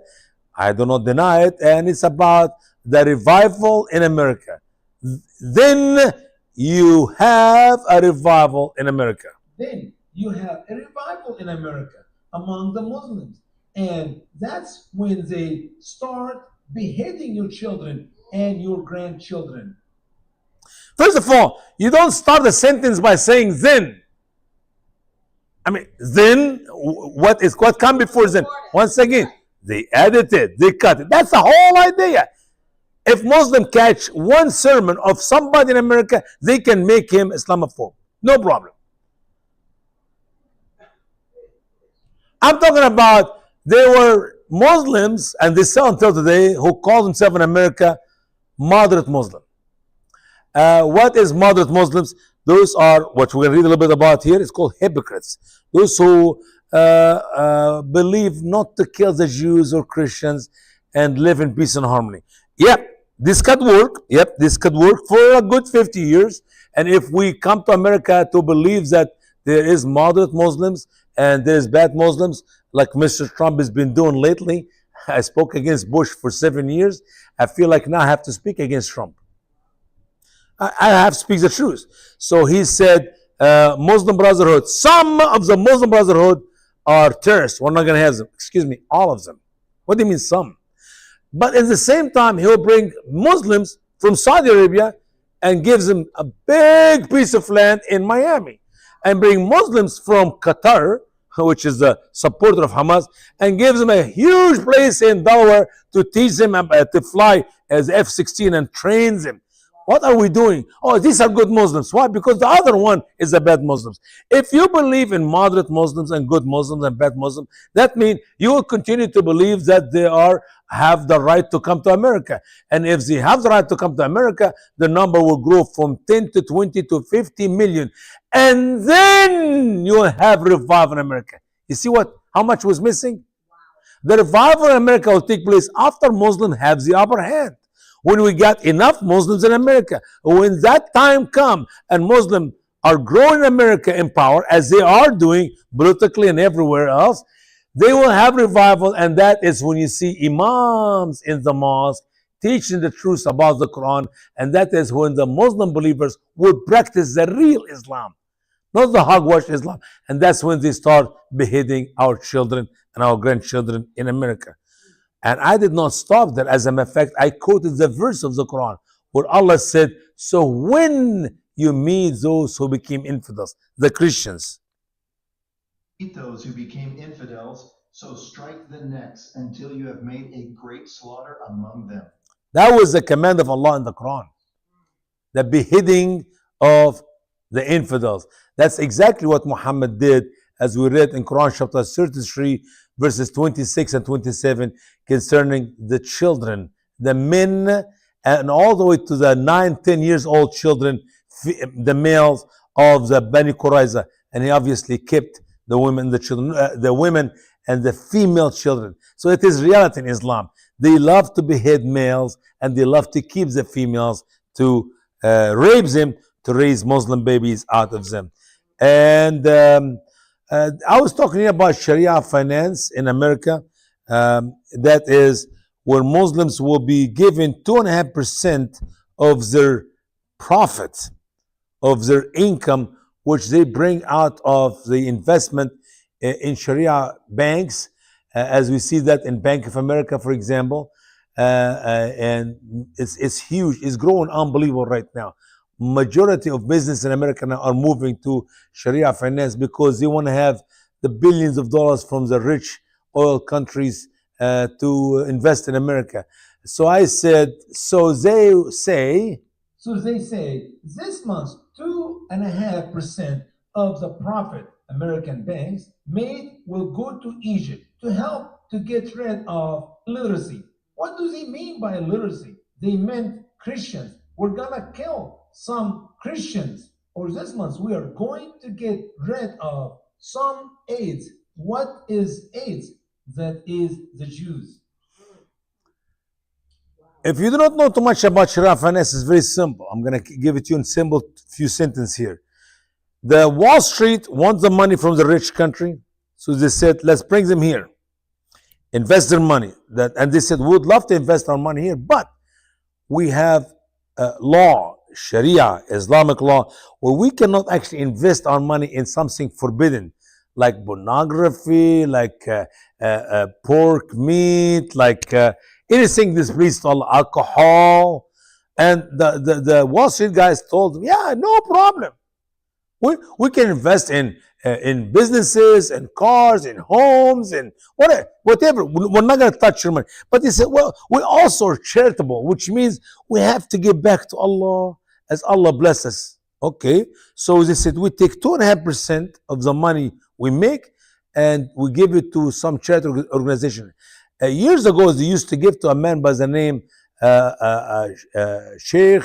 I do not deny it, and it's about the revival in America. Then you have a revival in America. Then you have a revival in America among the Muslims. And that's when they start beheading your children and your grandchildren. First of all, you don't start a sentence by saying then. I mean, then what come before then? Once again, they edit it, they cut it. That's the whole idea. If Muslims catch one sermon of somebody in America, they can make him Islamophobe. No problem. I'm talking about there were Muslims, and they still until today, who call themselves in America moderate Muslim. What is moderate Muslims? Those are what we're going to read a little bit about here. It's called hypocrites. Those who believe not to kill the Jews or Christians and live in peace and harmony. Yep, this could work. Yep, this could work for a good 50 years. And if we come to America to believe that there is moderate Muslims and there's bad Muslims, like Mr. Trump has been doing lately. I spoke against Bush for 7 years. I feel like now I have to speak against Trump. I have to speak the truth. So he said, Muslim Brotherhood, some of the Muslim Brotherhood are terrorists. We're not going to have them. Excuse me, all of them. What do you mean some? But at the same time, he'll bring Muslims from Saudi Arabia and gives them a big piece of land in Miami. And bring Muslims from Qatar, which is the supporter of Hamas, and gives them a huge place in Delaware to teach them to fly as F-16 and trains them. What are we doing? Oh, these are good Muslims. Why? Because the other one is the bad Muslims. If you believe in moderate Muslims and good Muslims and bad Muslims, that means you will continue to believe that they have the right to come to America. And if they have the right to come to America, the number will grow from 10 to 20 to 50 million. And then you will have revival in America. You see how much was missing? The revival in America will take place after Muslims have the upper hand. When we got enough Muslims in America. When that time comes and Muslims are growing America in power, as they are doing politically and everywhere else, they will have revival, and that is when you see imams in the mosque teaching the truth about the Quran, and that is when the Muslim believers will practice the real Islam, not the hogwash Islam, and that's when they start beheading our children and our grandchildren in America. And I did not stop there. As a matter of fact, I quoted the verse of the Quran where Allah said, so when you meet those who became infidels, the Christians, Meet those who became infidels, so strike the necks until you have made a great slaughter among them. that was the command of Allah in the Quran. The beheading of the infidels. That's exactly what Muhammad did, as we read in Quran chapter 33, verses 26 and 27, concerning the children, the men, and all the way to the 9-10 years old children, the males of the Bani Qurayza. And he obviously kept the women, the children, the women and the female children. So it is reality in Islam. They love to behead males and they love to keep the females to rape them to raise Muslim babies out of them. And I was talking about Sharia finance in America. That is where Muslims will be given 2.5% of their profit, of their income, which they bring out of the investment in Sharia banks, as we see that in Bank of America, for example. And it's huge. It's growing unbelievable right now. Majority of business in America now are moving to Sharia finance because they want to have the billions of dollars from the rich oil countries to invest in America. So I said, so they say, this month's 2.5% of the profit American banks made will go to Egypt to help to get rid of illiteracy. What do they mean by illiteracy? They meant Christians. We're gonna kill some Christians, or this month we are going to get rid of some AIDS. What is AIDS? That is the Jews. if you do not know too much about Sharia finance, it's very simple. I'm going to give it to you in simple few sentences here. The Wall Street wants the money from the rich country, so they said, let's bring them here, invest their money. And they said, we would love to invest our money here, but we have law, Sharia, Islamic law, where we cannot actually invest our money in something forbidden, like pornography, like pork meat, like anything displeasing to Allah, alcohol. And the Wall Street guys told them, yeah, no problem. We can invest in businesses, in cars, in homes, and whatever. We're not going to touch your money. But they said, well, we also are charitable, which means we have to give back to Allah as Allah bless us. Okay, so they said, we take 2.5% of the money we make and we give it to some charity organization. Years ago, they used to give to a man by the name Sheikh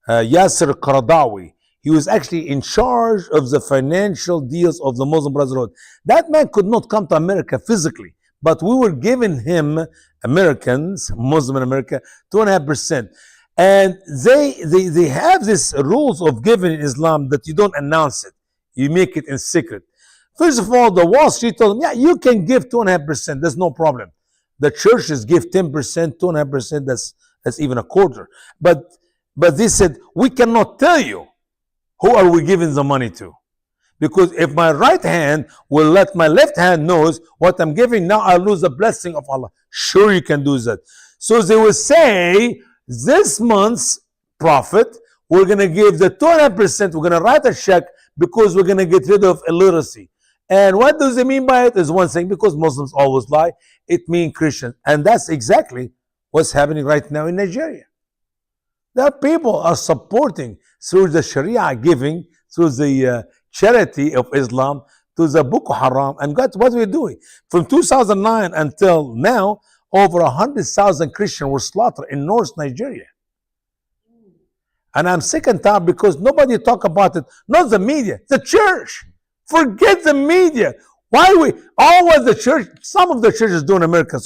Yasser Qaradawi. He was actually in charge of the financial deals of the Muslim Brotherhood. That man could not come to America physically, but we were giving him, Americans, Muslim in America, 2.5%. And they have these rules of giving in Islam that you don't announce it. You make it in secret. First of all, the Wall Street told them, yeah, you can give 2.5%. There's no problem. The churches give 10%, 2.5%. That's even a quarter. But they said, we cannot tell you who are we giving the money to? Because if my right hand will let my left hand knows what I'm giving, now I lose the blessing of Allah. Sure, you can do that. So they will say, this month's profit, we're going to give the 2.5%, we're going to write a check because we're going to get rid of illiteracy. And what does it mean by it? Is one thing, because Muslims always lie, it means Christian. And that's exactly what's happening right now in Nigeria. That people are supporting through the Sharia giving, through the charity of Islam, to the Boko Haram. And what we're doing. From 2009 until now, over 100,000 Christians were slaughtered in North Nigeria. And I'm sick and tired because nobody talk about it. Not the media, the church. Forget the media. Why all what the church, some of the churches do in America,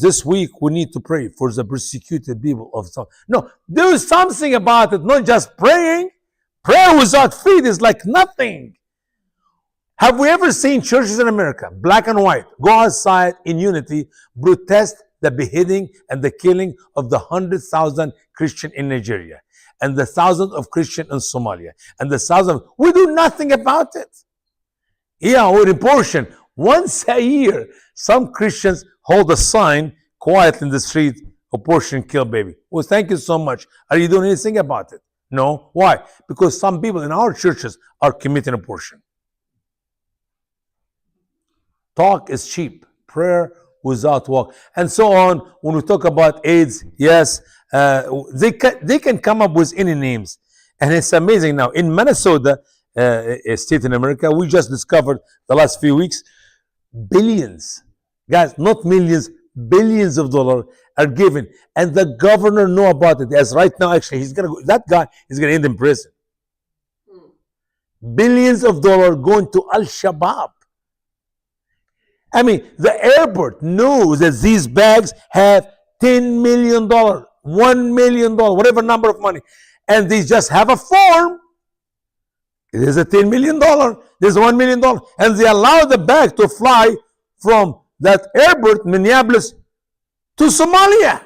this week we need to pray for the persecuted people of some. No, do something about it, not just praying. Prayer without faith is like nothing. Have we ever seen churches in America, black and white, go outside in unity, protest the beheading and the killing of the 100,000 Christians in Nigeria, and the thousands of Christians in Somalia, and the thousands? We do nothing about it. Yeah, we're in portion. Once a year, some Christians hold a sign quietly in the street, abortion, kill baby. Well, thank you so much. Are you doing anything about it? No. Why? Because some people in our churches are committing abortion. Talk is cheap. Prayer without walk. And so on. When we talk about AIDS, yes, they can come up with any names. And it's amazing now. In Minnesota, a state in America, we just discovered the last few weeks, billions, guys, not millions, billions of dollars are given, and the governor know about it. As right now, actually, that guy is gonna end in prison. Billions of dollars going to Al-Shabaab. I mean, the airport knows that these bags have $10 million, $1 million, whatever number of money. And they just have a form. There's a $10 million, there's $1 million. And they allow the bag to fly from that airport, Minneapolis, to Somalia.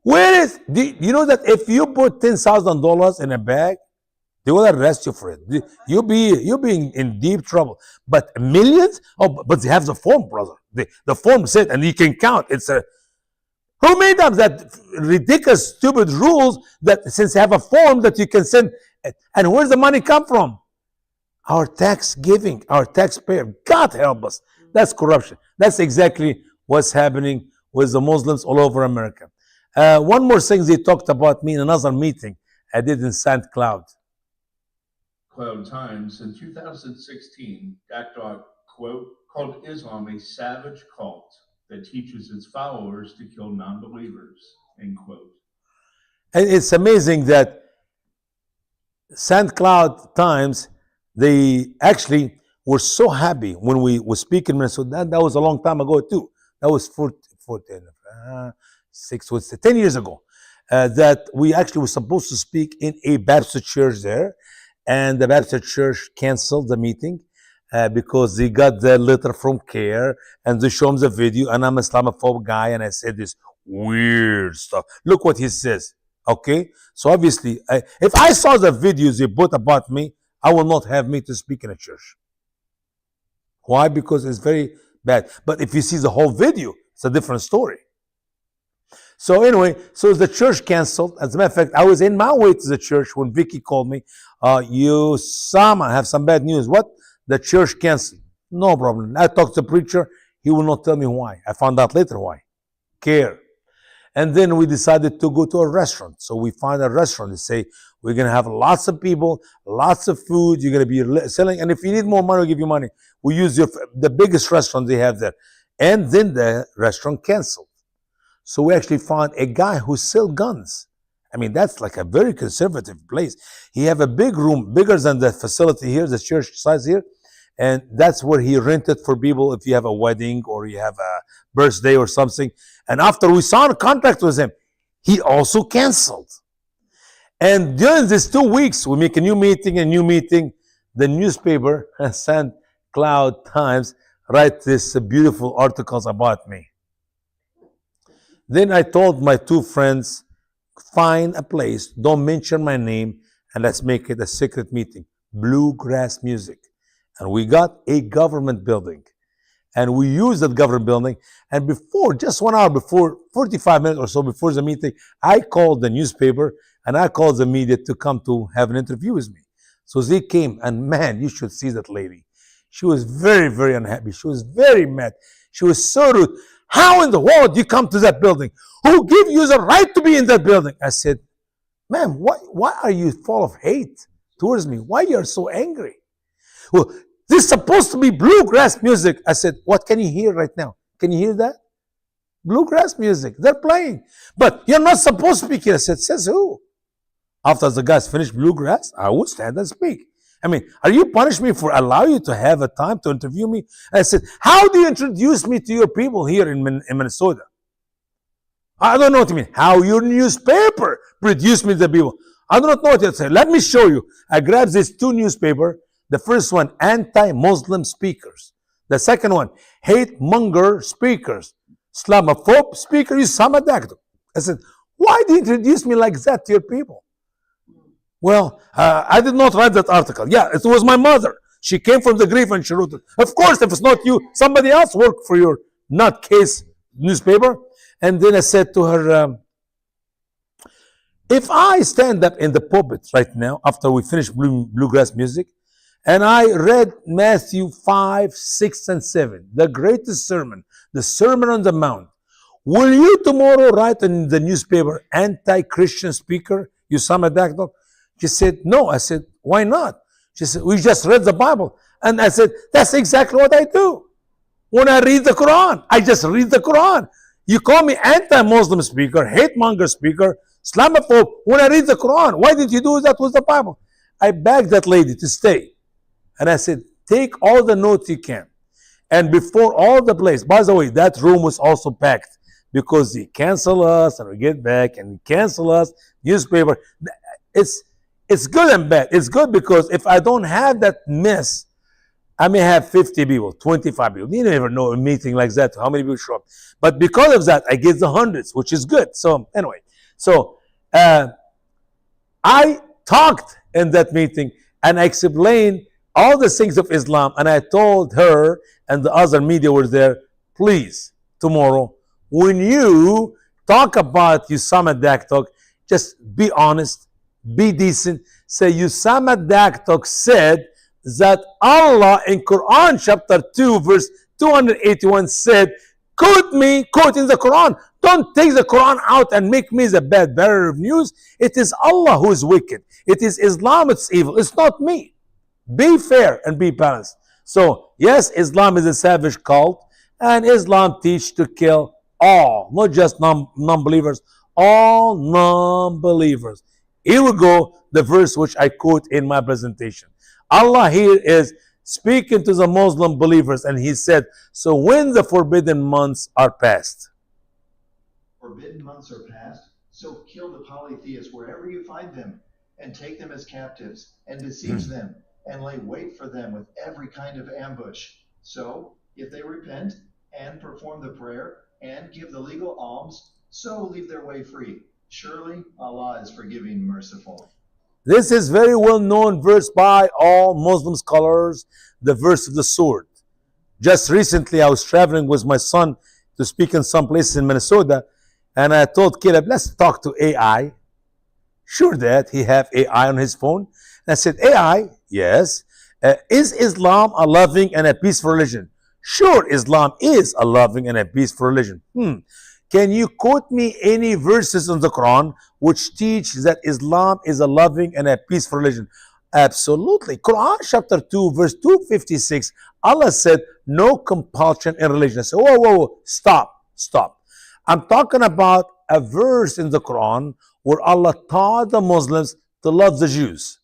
Where is, you know that if you put $10,000 in a bag, they will arrest you for it. You'll be in deep trouble. But millions? Oh, but they have the form, brother. The form said, and you can count. Who made up that ridiculous, stupid rules that since they have a form that you can send? And where's the money come from? Our tax giving, our taxpayer. God help us. That's corruption. That's exactly what's happening with the Muslims all over America. One more thing they talked about me in another meeting I did in St. Cloud. Cloud Times in 2016, Daddok, quote, called Islam a savage cult that teaches its followers to kill non-believers, end quote. And it's amazing that St. Cloud Times, they actually were so happy when we were speaking in Minnesota. That was a long time ago too. That was 10 years ago. That we actually were supposed to speak in a Baptist church there. And the Baptist church canceled the meeting because they got the letter from CARE and they showed them the video. And I'm an Islamophobe guy and I said this weird stuff. Look what he says. Okay? So obviously, if I saw the videos they put about me, I will not have me to speak in a church. Why? Because it's very bad. But if you see the whole video, it's a different story. So anyway, so the church canceled. As a matter of fact, I was in my way to the church when Vicky called me. Usama, have some bad news. What? The church canceled. No problem. I talked to the preacher. He will not tell me why. I found out later why. CARE. And then we decided to go to a restaurant. So we find a restaurant and say, we're going to have lots of people, lots of food. You're going to be selling. And if you need more money, we'll give you money. We use the biggest restaurant they have there. And then the restaurant canceled. So we actually found a guy who sells guns. I mean, that's like a very conservative place. He have a big room, bigger than the facility here, the church size here. And that's where he rented for people if you have a wedding or you have a birthday or something. And after we signed a contract with him, he also canceled. And during these 2 weeks, we make a new meeting. The newspaper, St. Cloud Times, write this beautiful articles about me. Then I told my two friends, find a place, don't mention my name, and let's make it a secret meeting. Bluegrass music. And we got a government building. And we used that government building. And before, just 1 hour before, 45 minutes or so before the meeting, I called the newspaper and I called the media to come to have an interview with me. So they came, and man, you should see that lady. She was very, very unhappy. She was very mad. She was so rude. How in the world do you come to that building? Who gave you the right to be in that building? I said, ma'am, why are you full of hate towards me? Why you are so angry? Well, this is supposed to be bluegrass music. I said, what can you hear right now? Can you hear that? Bluegrass music. They're playing. But you're not supposed to speak here. I said, says who? After the guys finished bluegrass, I would stand and speak. I mean, are you punishing me for allowing you to have a time to interview me? And I said, how do you introduce me to your people here in Minnesota? I don't know what you mean. How your newspaper produced me to the people. I do not know what you say. Let me show you. I grabbed these two newspapers. The first one, anti-Muslim speakers. The second one, hate-monger speakers. Islamophobe speaker, Usama Daddok. I said, why do you introduce me like that to your people? Well, I did not write that article. Yeah, it was my mother. She came from the grave and she wrote it. Of course, if it's not you, somebody else worked for your nutcase newspaper. And then I said to her, if I stand up in the pulpit right now, after we finish bluegrass music, and I read Matthew 5, 6, and 7, the greatest sermon, the Sermon on the Mount, will you tomorrow write in the newspaper, anti-Christian speaker, Usama Daddok? She said, no. I said, why not? She said, we just read the Bible. And I said, that's exactly what I do. When I read the Quran, I just read the Quran. You call me anti-Muslim speaker, hate-monger speaker, Islamophobe, when I read the Quran. Why didn't you do that with the Bible? I begged that lady to stay. And I said, take all the notes you can. And before all the place, by the way, that room was also packed because they cancel us and we get back and cancel us, newspaper. It's good and bad. It's good because if I don't have that mess, I may have 50 people, 25 people. You never know a meeting like that, how many people show up. But because of that, I get the hundreds, which is good. So anyway, so I talked in that meeting and I explained all the things of Islam, and I told her and the other media were there, please, tomorrow, when you talk about Usama Daddok, just be honest, be decent. Say Usama Daddok said that Allah in Quran chapter 2 verse 281 said, quote me, quote in the Quran. Don't take the Quran out and make me the bad bearer of news. It is Allah who is wicked. It is Islam, it's evil. It's not me. Be fair and be balanced. So yes, Islam is a savage cult, and Islam teaches to kill all, not just non-believers, all non-believers. Here we go, the verse which I quote in my presentation. Allah here is speaking to the Muslim believers, and He said, so when the forbidden months are past. Forbidden months are past, so kill the polytheists wherever you find them, and take them as captives, and besiege them, and lay wait for them with every kind of ambush. So, if they repent, and perform the prayer, and give the legal alms, so leave their way free. Surely Allah is forgiving and merciful. This is very well known verse by all Muslim scholars, the verse of the sword. Just recently I was traveling with my son to speak in some places in Minnesota, and I told Caleb, let's talk to AI. Sure that he have AI on his phone. And I said, AI, yes. Is Islam a loving and a peaceful religion? Sure, Islam is a loving and a peaceful religion. Can you quote me any verses in the Quran which teach that Islam is a loving and a peaceful religion? Absolutely. Quran chapter 2 verse 256, Allah said, no compulsion in religion. I said, whoa, stop. I'm talking about a verse in the Quran where Allah taught the Muslims to love the Jews,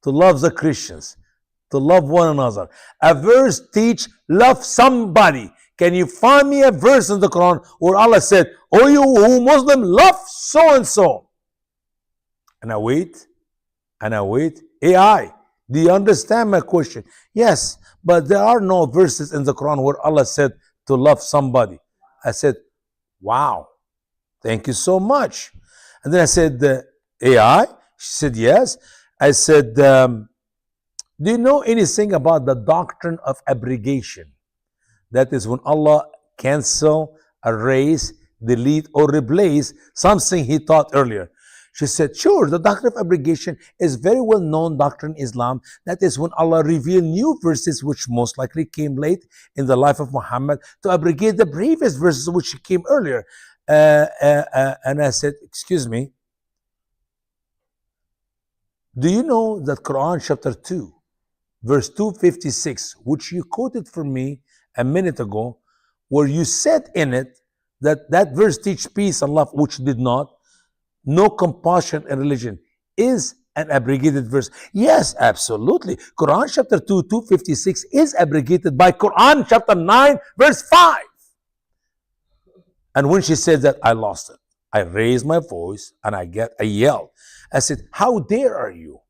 to love the Christians, to love one another. A verse teach love somebody. Can you find me a verse in the Quran where Allah said, oh, you who Muslim, love so and so? And I wait. AI, do you understand my question? Yes, but there are no verses in the Quran where Allah said to love somebody. I said, wow, thank you so much. And then I said, AI? She said, yes. I said, do you know anything about the doctrine of abrogation? That is when Allah cancel, erase, delete, or replace something He taught earlier. She said, sure, the doctrine of abrogation is very well known doctrine in Islam. That is when Allah revealed new verses which most likely came late in the life of Muhammad to abrogate the previous verses which came earlier. And I said, excuse me, do you know that Quran chapter 2, verse 256, which you quoted for me a minute ago, where you said in it that verse teach peace and love, which did not, no compulsion in religion, is an abrogated verse? Yes, absolutely. Quran chapter 2, 256 is abrogated by Quran chapter 9, verse 5. And when she said that, I lost it. I raised my voice and I yelled. I said, how dare are you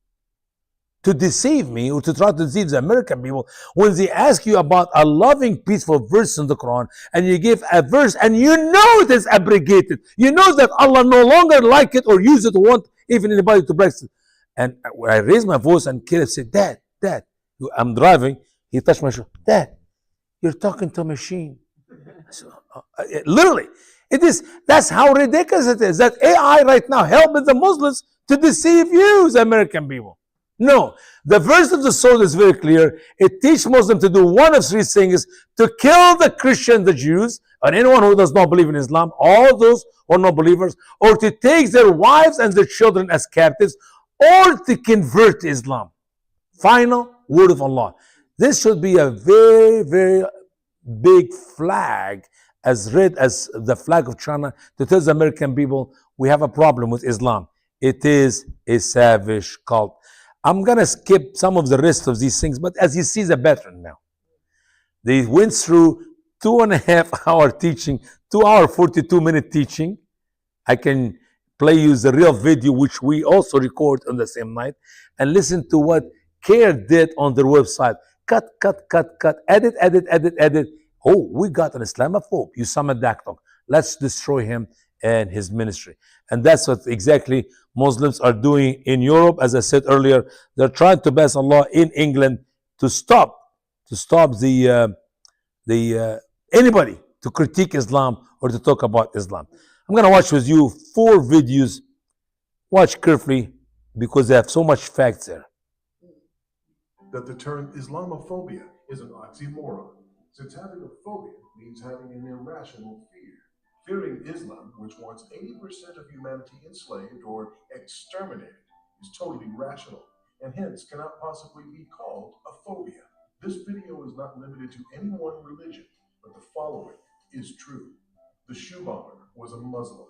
to deceive me or to try to deceive the American people when they ask you about a loving, peaceful verse in the Quran, and you give a verse and you know it is abrogated. You know that Allah no longer like it or use it or want even anybody to bless it. And I raised my voice and Caleb said, Dad, I'm driving. He touched my shoulder. Dad, you're talking to a machine. So, literally, that's how ridiculous it is that AI right now helping the Muslims to deceive you, the American people. No, the verse of the sword is very clear. It teaches Muslims to do one of three things: to kill the Christians, the Jews, and anyone who does not believe in Islam, all those who are not believers, or to take their wives and their children as captives, or to convert to Islam. Final word of Allah. This should be a very, very big flag, as red as the flag of China, to tell the American people we have a problem with Islam. It is a savage cult. I'm going to skip some of the rest of these things, but as you see the pattern now. They went through 2.5 hour teaching, 2 hour 42-minute teaching. I can play you the real video, which we also record on the same night, and listen to what CARE did on their website. Cut, edit, edit. Oh, we got an Islamophobe, Usama Daddok. Let's destroy him and his ministry. And that's what exactly Muslims are doing in Europe. As I said earlier, they're trying to pass a law in England to stop the anybody to critique Islam or to talk about Islam. I'm going to watch with you 4 videos. Watch carefully because they have so much facts there. That the term Islamophobia is an oxymoron, since having a phobia means having an irrational fear. Fearing Islam, which wants 80% of humanity enslaved or exterminated, is totally rational, and hence cannot possibly be called a phobia. This video is not limited to any one religion, but the following is true. The shoe bomber was a Muslim.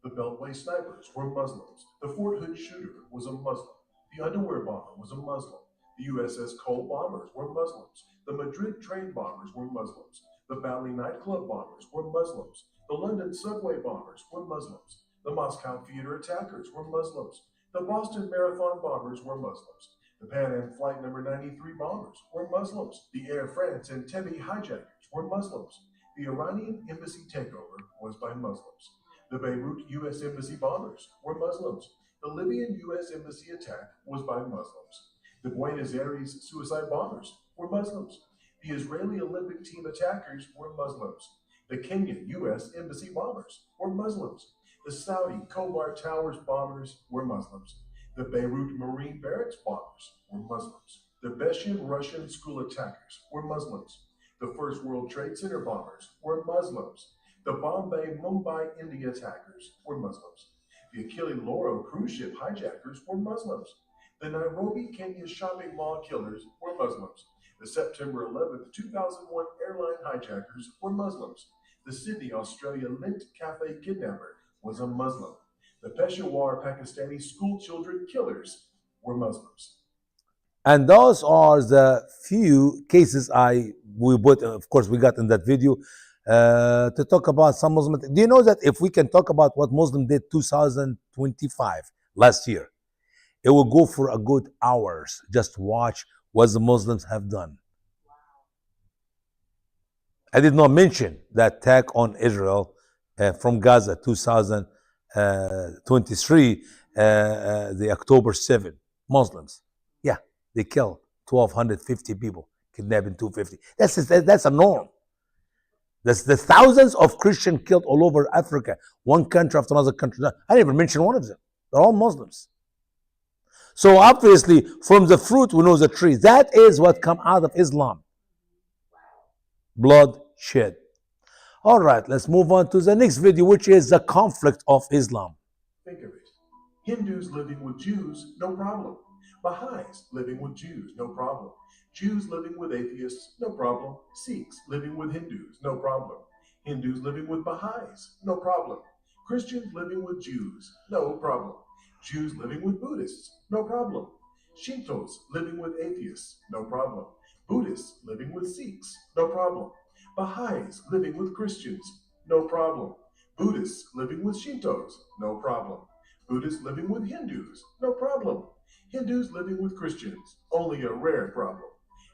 The Beltway snipers were Muslims. The Fort Hood shooter was a Muslim. The underwear bomber was a Muslim. The USS Cole bombers were Muslims. The Madrid train bombers were Muslims. The Bali nightclub bombers were Muslims. The London subway bombers were Muslims. The Moscow theater attackers were Muslims. The Boston Marathon bombers were Muslims. The Pan Am Flight number 93 bombers were Muslims. The Air France and Entebbe hijackers were Muslims. The Iranian embassy takeover was by Muslims. The Beirut U.S. embassy bombers were Muslims. The Libyan U.S. embassy attack was by Muslims. The Buenos Aires suicide bombers were Muslims. The Israeli Olympic team attackers were Muslims. The Kenyan U.S. embassy bombers were Muslims. The Saudi Khobar Towers bombers were Muslims. The Beirut Marine Barracks bombers were Muslims. The Beshin Russian school attackers were Muslims. The First World Trade Center bombers were Muslims. The Bombay Mumbai India attackers were Muslims. The Achille Lauro cruise ship hijackers were Muslims. The Nairobi, Kenya shopping mall killers were Muslims. The September 11th, 2001 airline hijackers were Muslims. The Sydney, Australia Lint Cafe kidnapper was a Muslim. The Peshawar Pakistani school children killers were Muslims. And those are the few cases we put, of course, we got in that video to talk about some Muslim. Do you know that if we can talk about what Muslim did 2025 last year, it will go for a good hours. Just watch what the Muslims have done. I did not mention the attack on Israel from Gaza 2023, the October 7 Muslims. Yeah, they killed 1,250 people, kidnapping 250. That's a norm. There's the thousands of Christians killed all over Africa, one country after another country. I didn't even mention one of them. They're all Muslims. So obviously, from the fruit we know the tree. That is what come out of Islam. Blood shed. All right, let's move on to the next video, which is the conflict of Islam. Think of it. Hindus living with Jews, no problem. Baha'is living with Jews, no problem. Jews living with atheists, no problem. Sikhs living with Hindus, no problem. Hindus living with Baha'is, no problem. Christians living with Jews, no problem. Jews living with Buddhists, no problem. Shintos living with atheists, no problem. Buddhists living with Sikhs, no problem. Baha'is living with Christians, no problem. Buddhists living with Shintos, no problem. Buddhists living with Hindus, no problem. Hindus living with Christians, only a rare problem.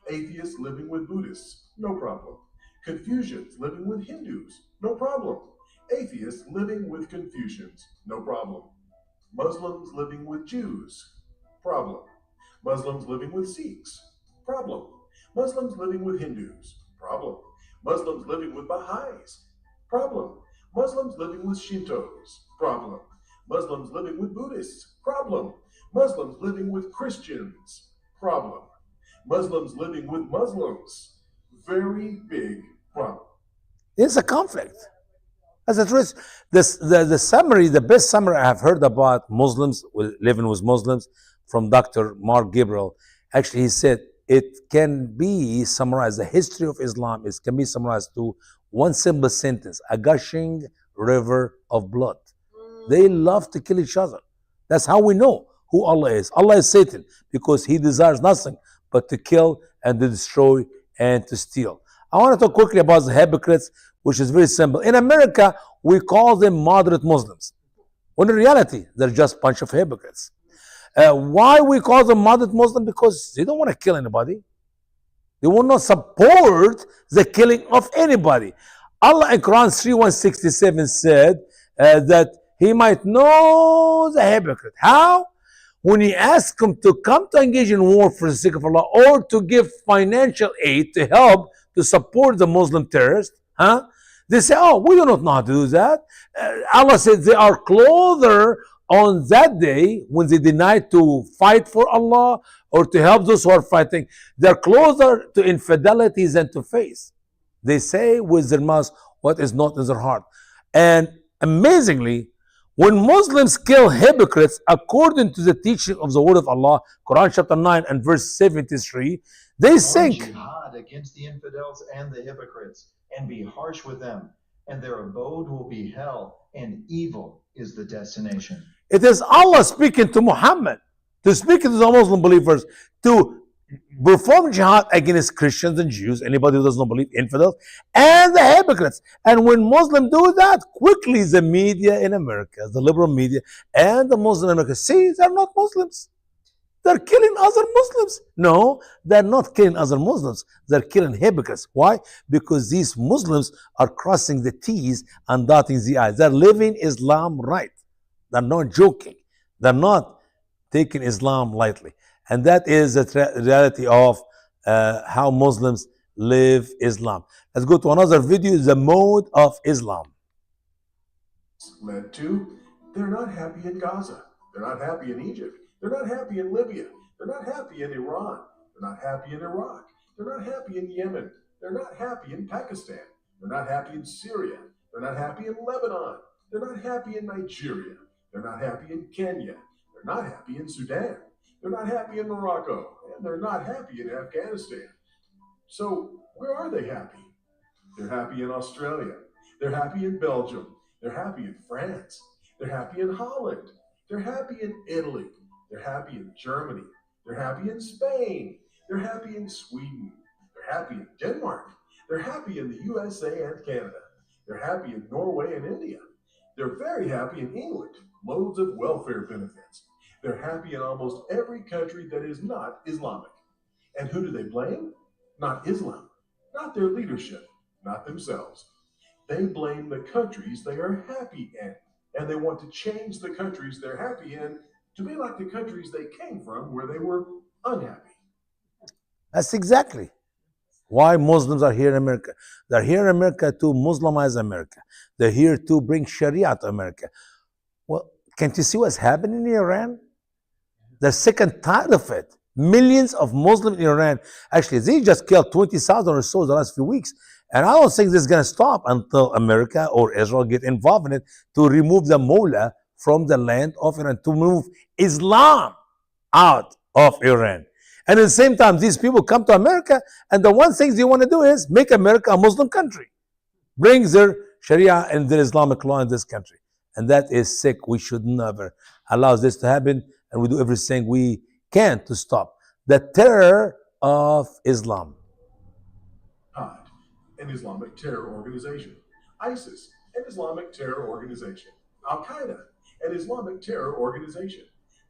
Atheists living with Buddhists, no problem. Confucians living with Hindus, no problem. Atheists living with Confucians, no problem. Muslims living with Jews, problem. Muslims living with Sikhs, problem. Muslims living with Hindus, problem. Muslims living with Baha'is, problem. Muslims living with Shintos, problem. Muslims living with Buddhists, problem. Muslims living with Christians, problem. Muslims living with Muslims, very big problem. It's a conflict. As it is, the summary, the best summary I have heard about Muslims living with Muslims from Dr. Mark Gabriel. Actually, he said it can be summarized. The history of Islam can be summarized to one simple sentence: a gushing river of blood. They love to kill each other. That's how we know who Allah is. Allah is Satan because he desires nothing but to kill and to destroy and to steal. I want to talk quickly about the hypocrites, which is very simple. In America, we call them moderate Muslims, when in reality, they're just a bunch of hypocrites. Why we call them moderate Muslim? Because they don't want to kill anybody. They will not support the killing of anybody. Allah in Quran 3167 said that He might know the hypocrite. How? When He asks them to come to engage in war for the sake of Allah, or to give financial aid to help to support the Muslim terrorists, they say, oh, we do not know how to do that. Allah said they are closer on that day when they deny to fight for Allah or to help those who are fighting. They're closer to infidelity than to faith. They say with their mouth what is not in their heart. And amazingly, when Muslims kill hypocrites according to the teaching of the word of Allah, Quran chapter 9 and verse 73, they sink. Jihad against the infidels and the hypocrites, and be harsh with them, and their abode will be hell, and evil is the destination. It is Allah speaking to Muhammad, to speak to the Muslim believers, to perform jihad against Christians and Jews, anybody who does not believe, infidels, and the hypocrites. And when Muslims do that, quickly the media in America, the liberal media, and the Muslim in America, see, they're not Muslims. They're killing other Muslims. No, they're not killing other Muslims. They're killing hypocrites. Why? Because these Muslims are crossing the T's and dotting the I's. They're living Islam right. They're not joking. They're not taking Islam lightly. And that is the reality of how Muslims live Islam. Let's go to another video, the mode of Islam. Led to, they're not happy in Gaza. They're not happy in Egypt. They're not happy in Libya. They're not happy in Iran. They're not happy in Iraq. They're not happy in Yemen. They're not happy in Pakistan. They're not happy in Syria. They're not happy in Lebanon. They're not happy in Nigeria. They're not happy in Kenya. They're not happy in Sudan. They're not happy in Morocco. And they're not happy in Afghanistan. So where are they happy? They're happy in Australia. They're happy in Belgium. They're happy in France. They're happy in Holland. They're happy in Italy. They're happy in Germany. They're happy in Spain. They're happy in Sweden. They're happy in Denmark. They're happy in the USA and Canada. They're happy in Norway and India. They're very happy in England. Loads of welfare benefits. They're happy in almost every country that is not Islamic. And who do they blame? Not Islam, not their leadership, not themselves. They blame the countries they are happy in. And they want to change the countries they're happy in to be like the countries they came from where they were unhappy. That's exactly why Muslims are here in America. They're here in America to Muslimize America. They're here to bring Sharia to America. Well, can't you see what's happening in Iran? They're sick and tired of it. Millions of Muslims in Iran, actually, they just killed 20,000 or so in the last few weeks. And I don't think this is going to stop until America or Israel get involved in it to remove the mullah from the land of Iran, to move Islam out of Iran. And at the same time, these people come to America, and the one thing they want to do is make America a Muslim country. Bring their Sharia and their Islamic law in this country. And that is sick. We should never allow this to happen, and we do everything we can to stop the terror of Islam. Jihad, an Islamic terror organization. ISIS, an Islamic terror organization. Al-Qaeda, an Islamic terror organization.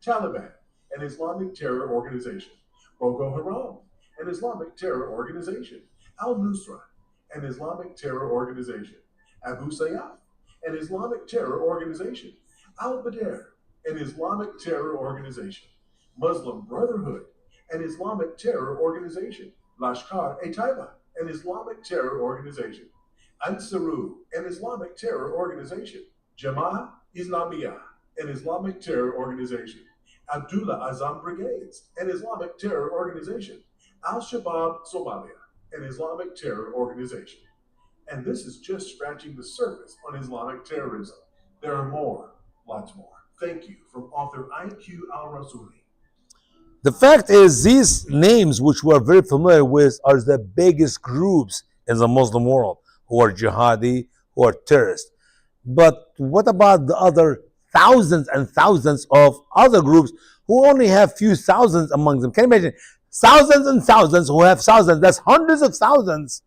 Taliban, an Islamic terror organization. Boko Haram, an Islamic terror organization. Al-Nusra, an Islamic terror organization. Abu Sayyaf, an Islamic terror organization. Al-Badr, an Islamic terror organization. Muslim Brotherhood, an Islamic terror organization. Lashkar-e-Taiba, an Islamic terror organization. Ansaru, an Islamic terror organization. Jama'ah Islamiyah, an Islamic terror organization. Abdullah Azam Brigades, an Islamic terror organization. Al-Shabaab Somalia, an Islamic terror organization. And this is just scratching the surface on Islamic terrorism. There are more, lots more. Thank you from author IQ Al-Rasuli. The fact is, these names, which we are very familiar with, are the biggest groups in the Muslim world who are jihadi, who are terrorists. But what about the other thousands and thousands of other groups who only have few thousands among them? Can you imagine? Thousands and thousands who have thousands. That's hundreds of thousands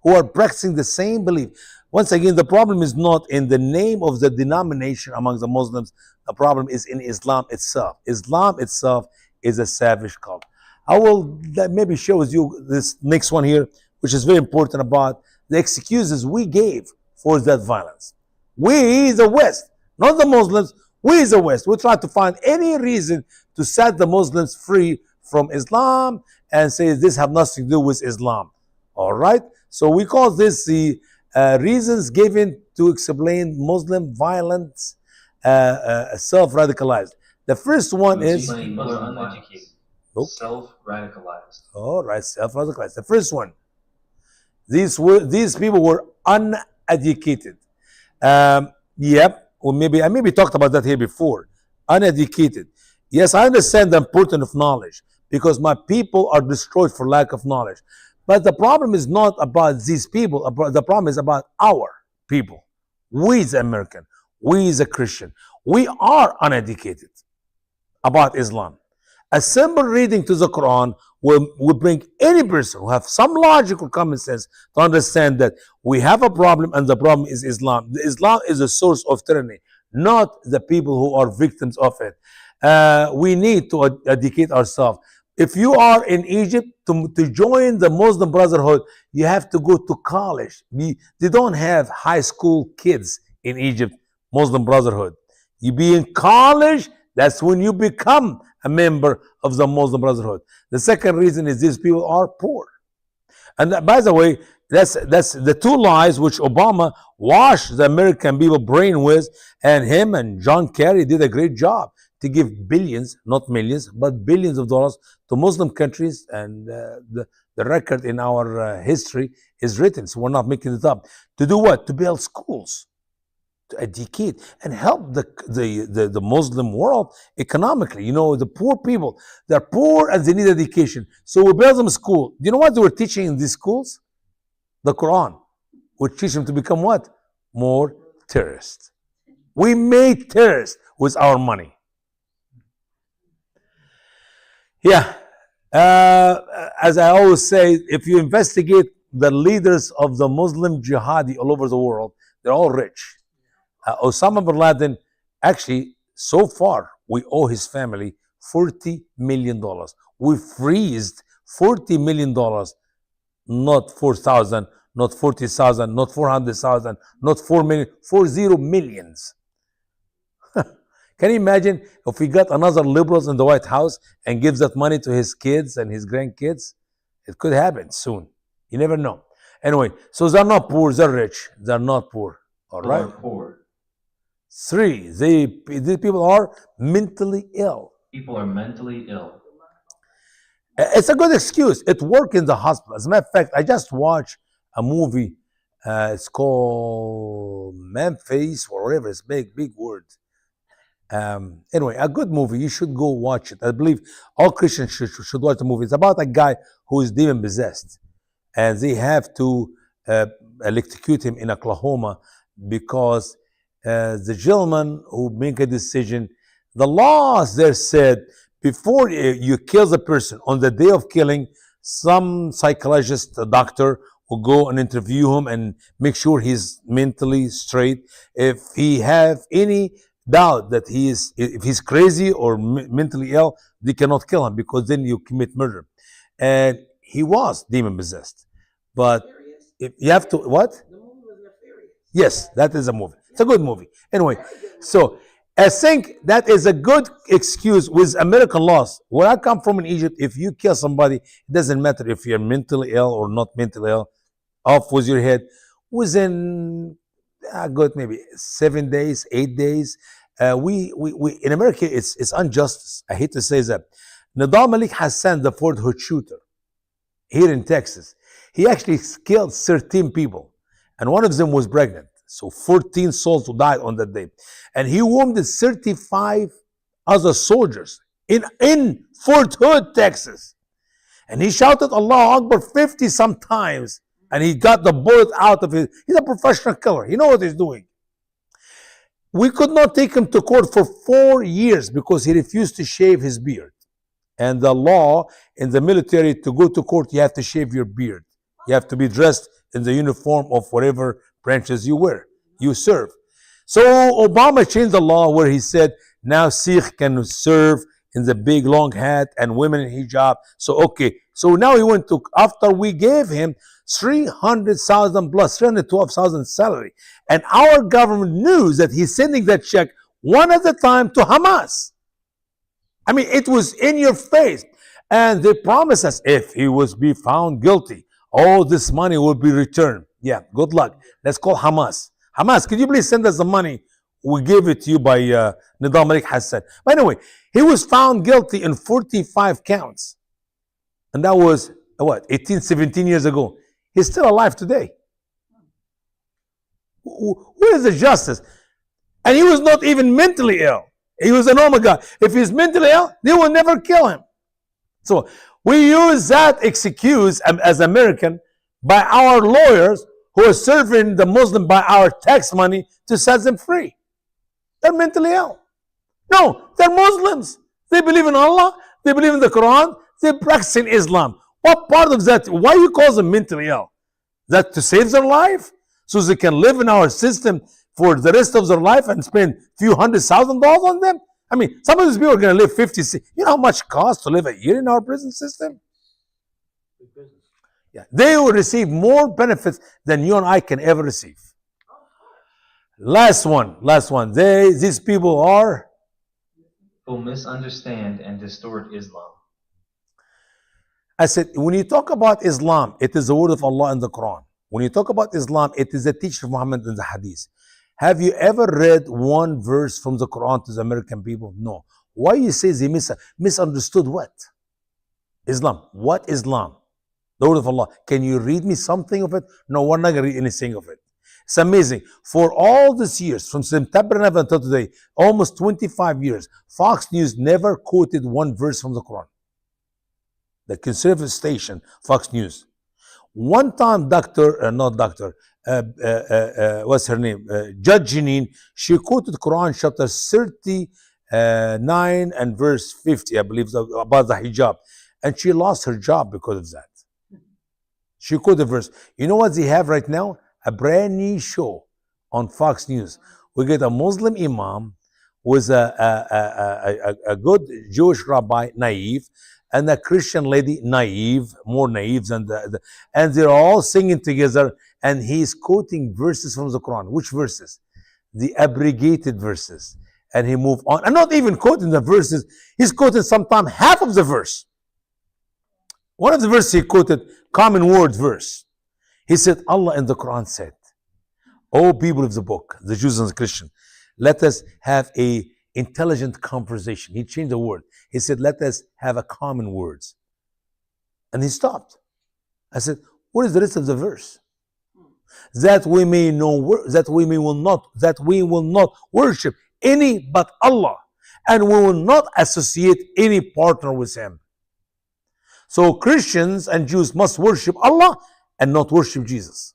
who are practicing the same belief. Once again, the problem is not in the name of the denomination among the Muslims. The problem is in Islam itself. Islam itself is a savage cult. I will maybe share with you this next one here, which is very important about the excuses we gave for that violence. We, the West, not the Muslims, we, the West, we try to find any reason to set the Muslims free from Islam and say this have nothing to do with Islam. All right? So we call this the reasons given to explain Muslim violence, self-radicalized. The first one is People are uneducated, okay. self-radicalized. All right, self-radicalized. The first one, these people were uneducated. Yep, or maybe I talked about that here before. Uneducated. Yes, I understand the importance of knowledge because my people are destroyed for lack of knowledge. But the problem is not about these people. The problem is about our people. We as American, we as a Christian, we are uneducated about Islam. A simple reading to the Quran will bring any person who have some logical common sense to understand that we have a problem and the problem is Islam. Islam is a source of tyranny, not the people who are victims of it. We need to educate ourselves. If you are in Egypt, to join the Muslim Brotherhood, you have to go to college. They don't have high school kids in Egypt, Muslim Brotherhood. You be in college, that's when you become a member of the Muslim Brotherhood. The second reason is these people are poor. And by the way, that's the two lies which Obama washed the American people brain with, and him and John Kerry did a great job to give billions, not millions, but billions of dollars to Muslim countries, and the record in our history is written, so we're not making it up. To do what? To build schools, to educate and help the Muslim world economically. You know, the poor people, they're poor and they need education. So we build them a school. Do you know what they were teaching in these schools? The Quran. We teach them to become what? More terrorists. We made terrorists with our money. Yeah. As I always say, if you investigate the leaders of the Muslim jihadi all over the world, they're all rich. Osama bin Laden, actually, so far, we owe his family $40 million. We freezed $40 million, not 4,000, not 40,000, not 400,000, not 4 million, 40 millions. Can you imagine if we got another liberals in the White House and gives that money to his kids and his grandkids? It could happen soon. You never know. Anyway, so they're not poor, they're rich. They're not poor. All right? People are poor. 3, these people are mentally ill. People are mentally ill. It's a good excuse. It worked in the hospital. As a matter of fact, I just watched a movie. It's called Memphis or whatever. It's big word. Anyway, a good movie. You should go watch it. I believe all Christians should watch the movie. It's about a guy who is demon possessed, and they have to electrocute him in Oklahoma because the gentleman who make a decision, the laws there said before you kill the person, on the day of killing, some psychologist, a doctor, will go and interview him and make sure he's mentally straight. If he have any doubt that if he's crazy or mentally ill, they cannot kill him because then you commit murder. And he was demon possessed. But if you have to, what? The movie was nefarious. Yes, that is a movie. It's a good movie. Anyway, so I think that is a good excuse with American laws. Where I come from in Egypt, if you kill somebody, it doesn't matter if you're mentally ill or not mentally ill, off with your head. Within good maybe 7 days, 8 days. We in America, it's injustice. I hate to say that. Nadal Malik Hassan, the Fort Hood shooter here in Texas, he actually killed 13 people, and one of them was pregnant. So 14 souls died on that day. And he wounded 35 other soldiers in Fort Hood, Texas. And he shouted Allah Akbar 50 sometimes, and he got the bullet out of his. He's a professional killer. He knows what he's doing. We could not take him to court for 4 years because he refused to shave his beard. And the law in the military, to go to court, you have to shave your beard. You have to be dressed in the uniform of whatever branches you serve. So Obama changed the law where he said now Sikh can serve in the big long hat and women in hijab. So okay, so now he went to, after we gave him 300,000 plus 312,000 salary, and our government knew that he's sending that check one at a time to Hamas. I mean, it was in your face. And they promised us if he was be found guilty, all this money will be returned. Yeah, good luck. Let's call Hamas. Hamas, could you please send us the money? We gave it to you by Nidal Malik Hassan. But anyway, he was found guilty in 45 counts. And that was, what, 18, 17 years ago. He's still alive today. Where is the justice? And he was not even mentally ill. He was a normal guy. If he's mentally ill, they will never kill him. So we use that excuse as American by our lawyers who are serving the Muslim by our tax money to set them free. They're mentally ill. No, they're Muslims. They believe in Allah. They believe in the Quran. They practice in Islam. What part of that? Why you call them mentally ill? That to save their life? So they can live in our system for the rest of their life and spend a few $100,000 on them? I mean, some of these people are going to live 50, you know how much it costs to live a year in our prison system? Yeah, they will receive more benefits than you and I can ever receive. Last one. These people are Who misunderstand and distort Islam. I said, when you talk about Islam, it is the word of Allah in the Quran. When you talk about Islam, it is the teaching of Muhammad in the Hadith. Have you ever read one verse from the Quran to the American people? No. Why you say they misunderstood what? Islam. What Islam? The word of Allah. Can you read me something of it? No, we're not going to read anything of it. It's amazing. For all these years, from September 11 until today, almost 25 years, Fox News never quoted one verse from the Quran. The conservative station, Fox News. One time, what's her name? Judge Janine, she quoted Quran chapter 39 and verse 50, I believe, about the hijab. And she lost her job because of that. She quoted the verse. You know what they have right now? A brand new show on Fox News. We get a Muslim imam with a good Jewish rabbi, naive, and a Christian lady, naive, more naive than and they're all singing together, and he's quoting verses from the Quran. Which verses? The abrogated verses. And he moved on. And not even quoting the verses, he's quoting sometimes half of the verse. One of the verses he quoted, common word verse. He said, Allah in the Quran said, O people of the book, the Jews and the Christians, let us have a intelligent conversation. He changed the word. He said, let us have a common words. And he stopped. I said, what is the rest of the verse? That we may know, that we will not worship any but Allah, and we will not associate any partner with him. So Christians and Jews must worship Allah and not worship Jesus.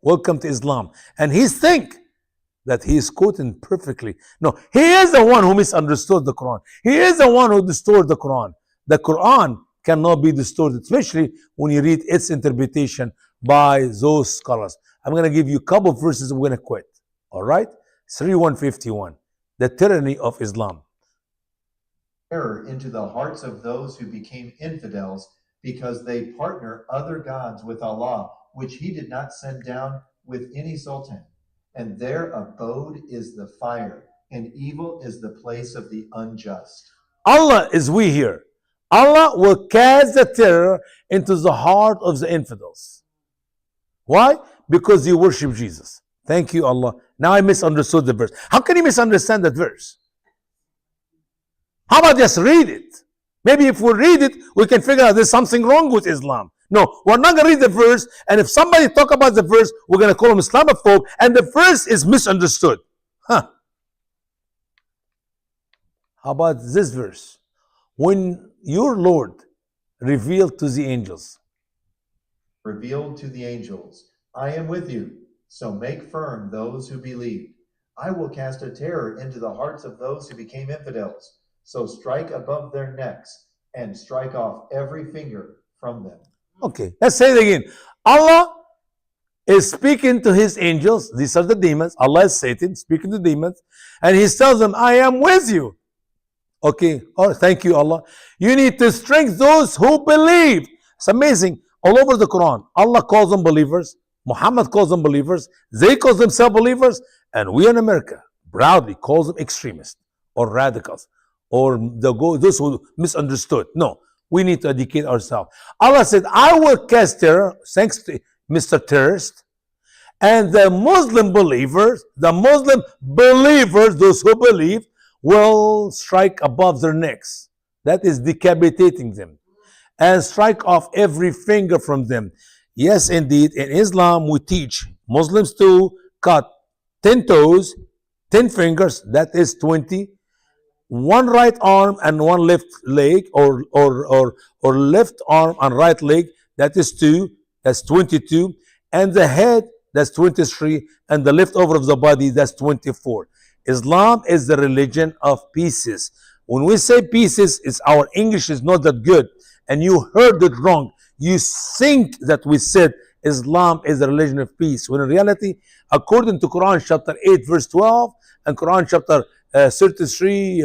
Welcome to Islam. And he think that he is quoting perfectly. No, he is the one who misunderstood the Quran. He is the one who distorted the Quran. The Quran cannot be distorted, especially when you read its interpretation by those scholars. I'm going to give you a couple of verses. I'm going to quit. All right? 3151. The tyranny of Islam. Error into the hearts of those who became infidels because they partner other gods with Allah, which he did not send down with any sultan. And their abode is the fire, and evil is the place of the unjust. Allah is we here. Allah will cast the terror into the heart of the infidels. Why? Because they worship Jesus. Thank you, Allah. Now I misunderstood the verse. How can you misunderstand that verse? How about just read it? Maybe if we read it, we can figure out there's something wrong with Islam. No, we're not going to read the verse, and if somebody talk about the verse, we're going to call him Islamophobe, and the verse is misunderstood. Huh. How about this verse? When your Lord revealed to the angels. Revealed to the angels, I am with you, so make firm those who believe. I will cast a terror into the hearts of those who became infidels. So strike above their necks and strike off every finger from them. Okay, let's say it again. Allah is speaking to his angels. These are the demons. Allah is Satan speaking to demons. And he tells them, I am with you. Okay. Oh, thank you, Allah. You need to strengthen those who believe. It's amazing. All over the Quran, Allah calls them believers. Muhammad calls them believers. They call themselves believers. And we in America proudly calls them extremists or radicals or those who misunderstood. No, we need to educate ourselves. Allah said, I will cast terror, thanks to Mr. Terrorist, and the Muslim believers, those who believe, will strike above their necks. That is decapitating them and strike off every finger from them. Yes, indeed, in Islam we teach Muslims to cut 10 toes, 10 fingers, that is 20, one right arm and one left leg, or left arm and right leg, that is 2, that's 22, and the head, that's 23, and the leftover of the body, that's 24. Islam is the religion of pieces. When we say pieces, it's our English is not that good, and you heard it wrong. You think that we said Islam is the religion of peace, when in reality, according to Quran chapter 8 verse 12 and Quran chapter 33,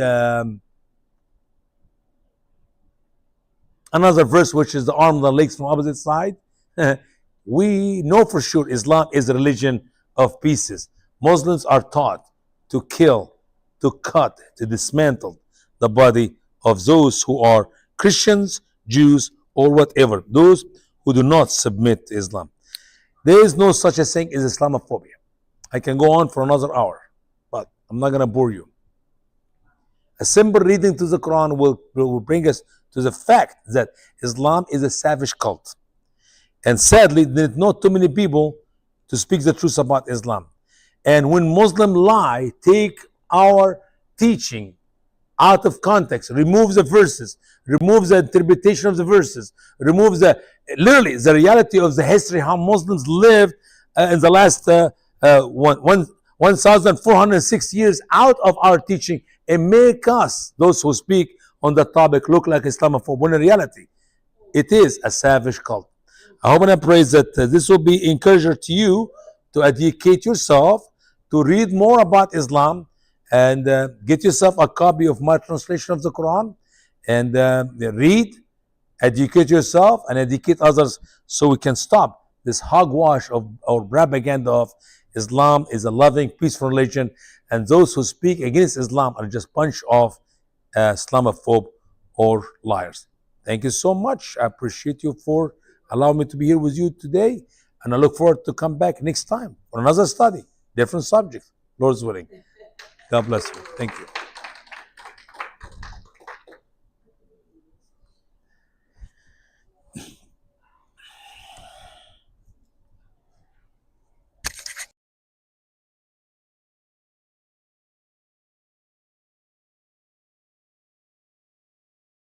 another verse which is the arm and the legs from opposite side, we know for sure Islam is a religion of pieces. Muslims are taught to kill, to cut, to dismantle the body of those who are Christians, Jews, or whatever, those who do not submit to Islam. There is no such a thing as Islamophobia. I can go on for another hour, but I'm not going to bore you. A simple reading to the Quran will bring us to the fact that Islam is a savage cult. And sadly, there's not too many people to speak the truth about Islam. And when Muslims lie, take our teaching out of context, removes the verses, removes the interpretation of the verses, removes literally the reality of the history, how Muslims lived in the last 1,406 years out of our teaching, and make us, those who speak on the topic, look like Islamophobe, when in reality, it is a savage cult. I hope and I pray that this will be encouragement to you to educate yourself, to read more about Islam, and get yourself a copy of my translation of the Quran, and read, educate yourself, and educate others, so we can stop this hogwash of or propaganda of Islam is a loving, peaceful religion, and those who speak against Islam are just bunch of Islamophobe or liars. Thank you so much. I appreciate you for allowing me to be here with you today, and I look forward to come back next time for another study, different subject, Lord's willing. God bless you. Thank you.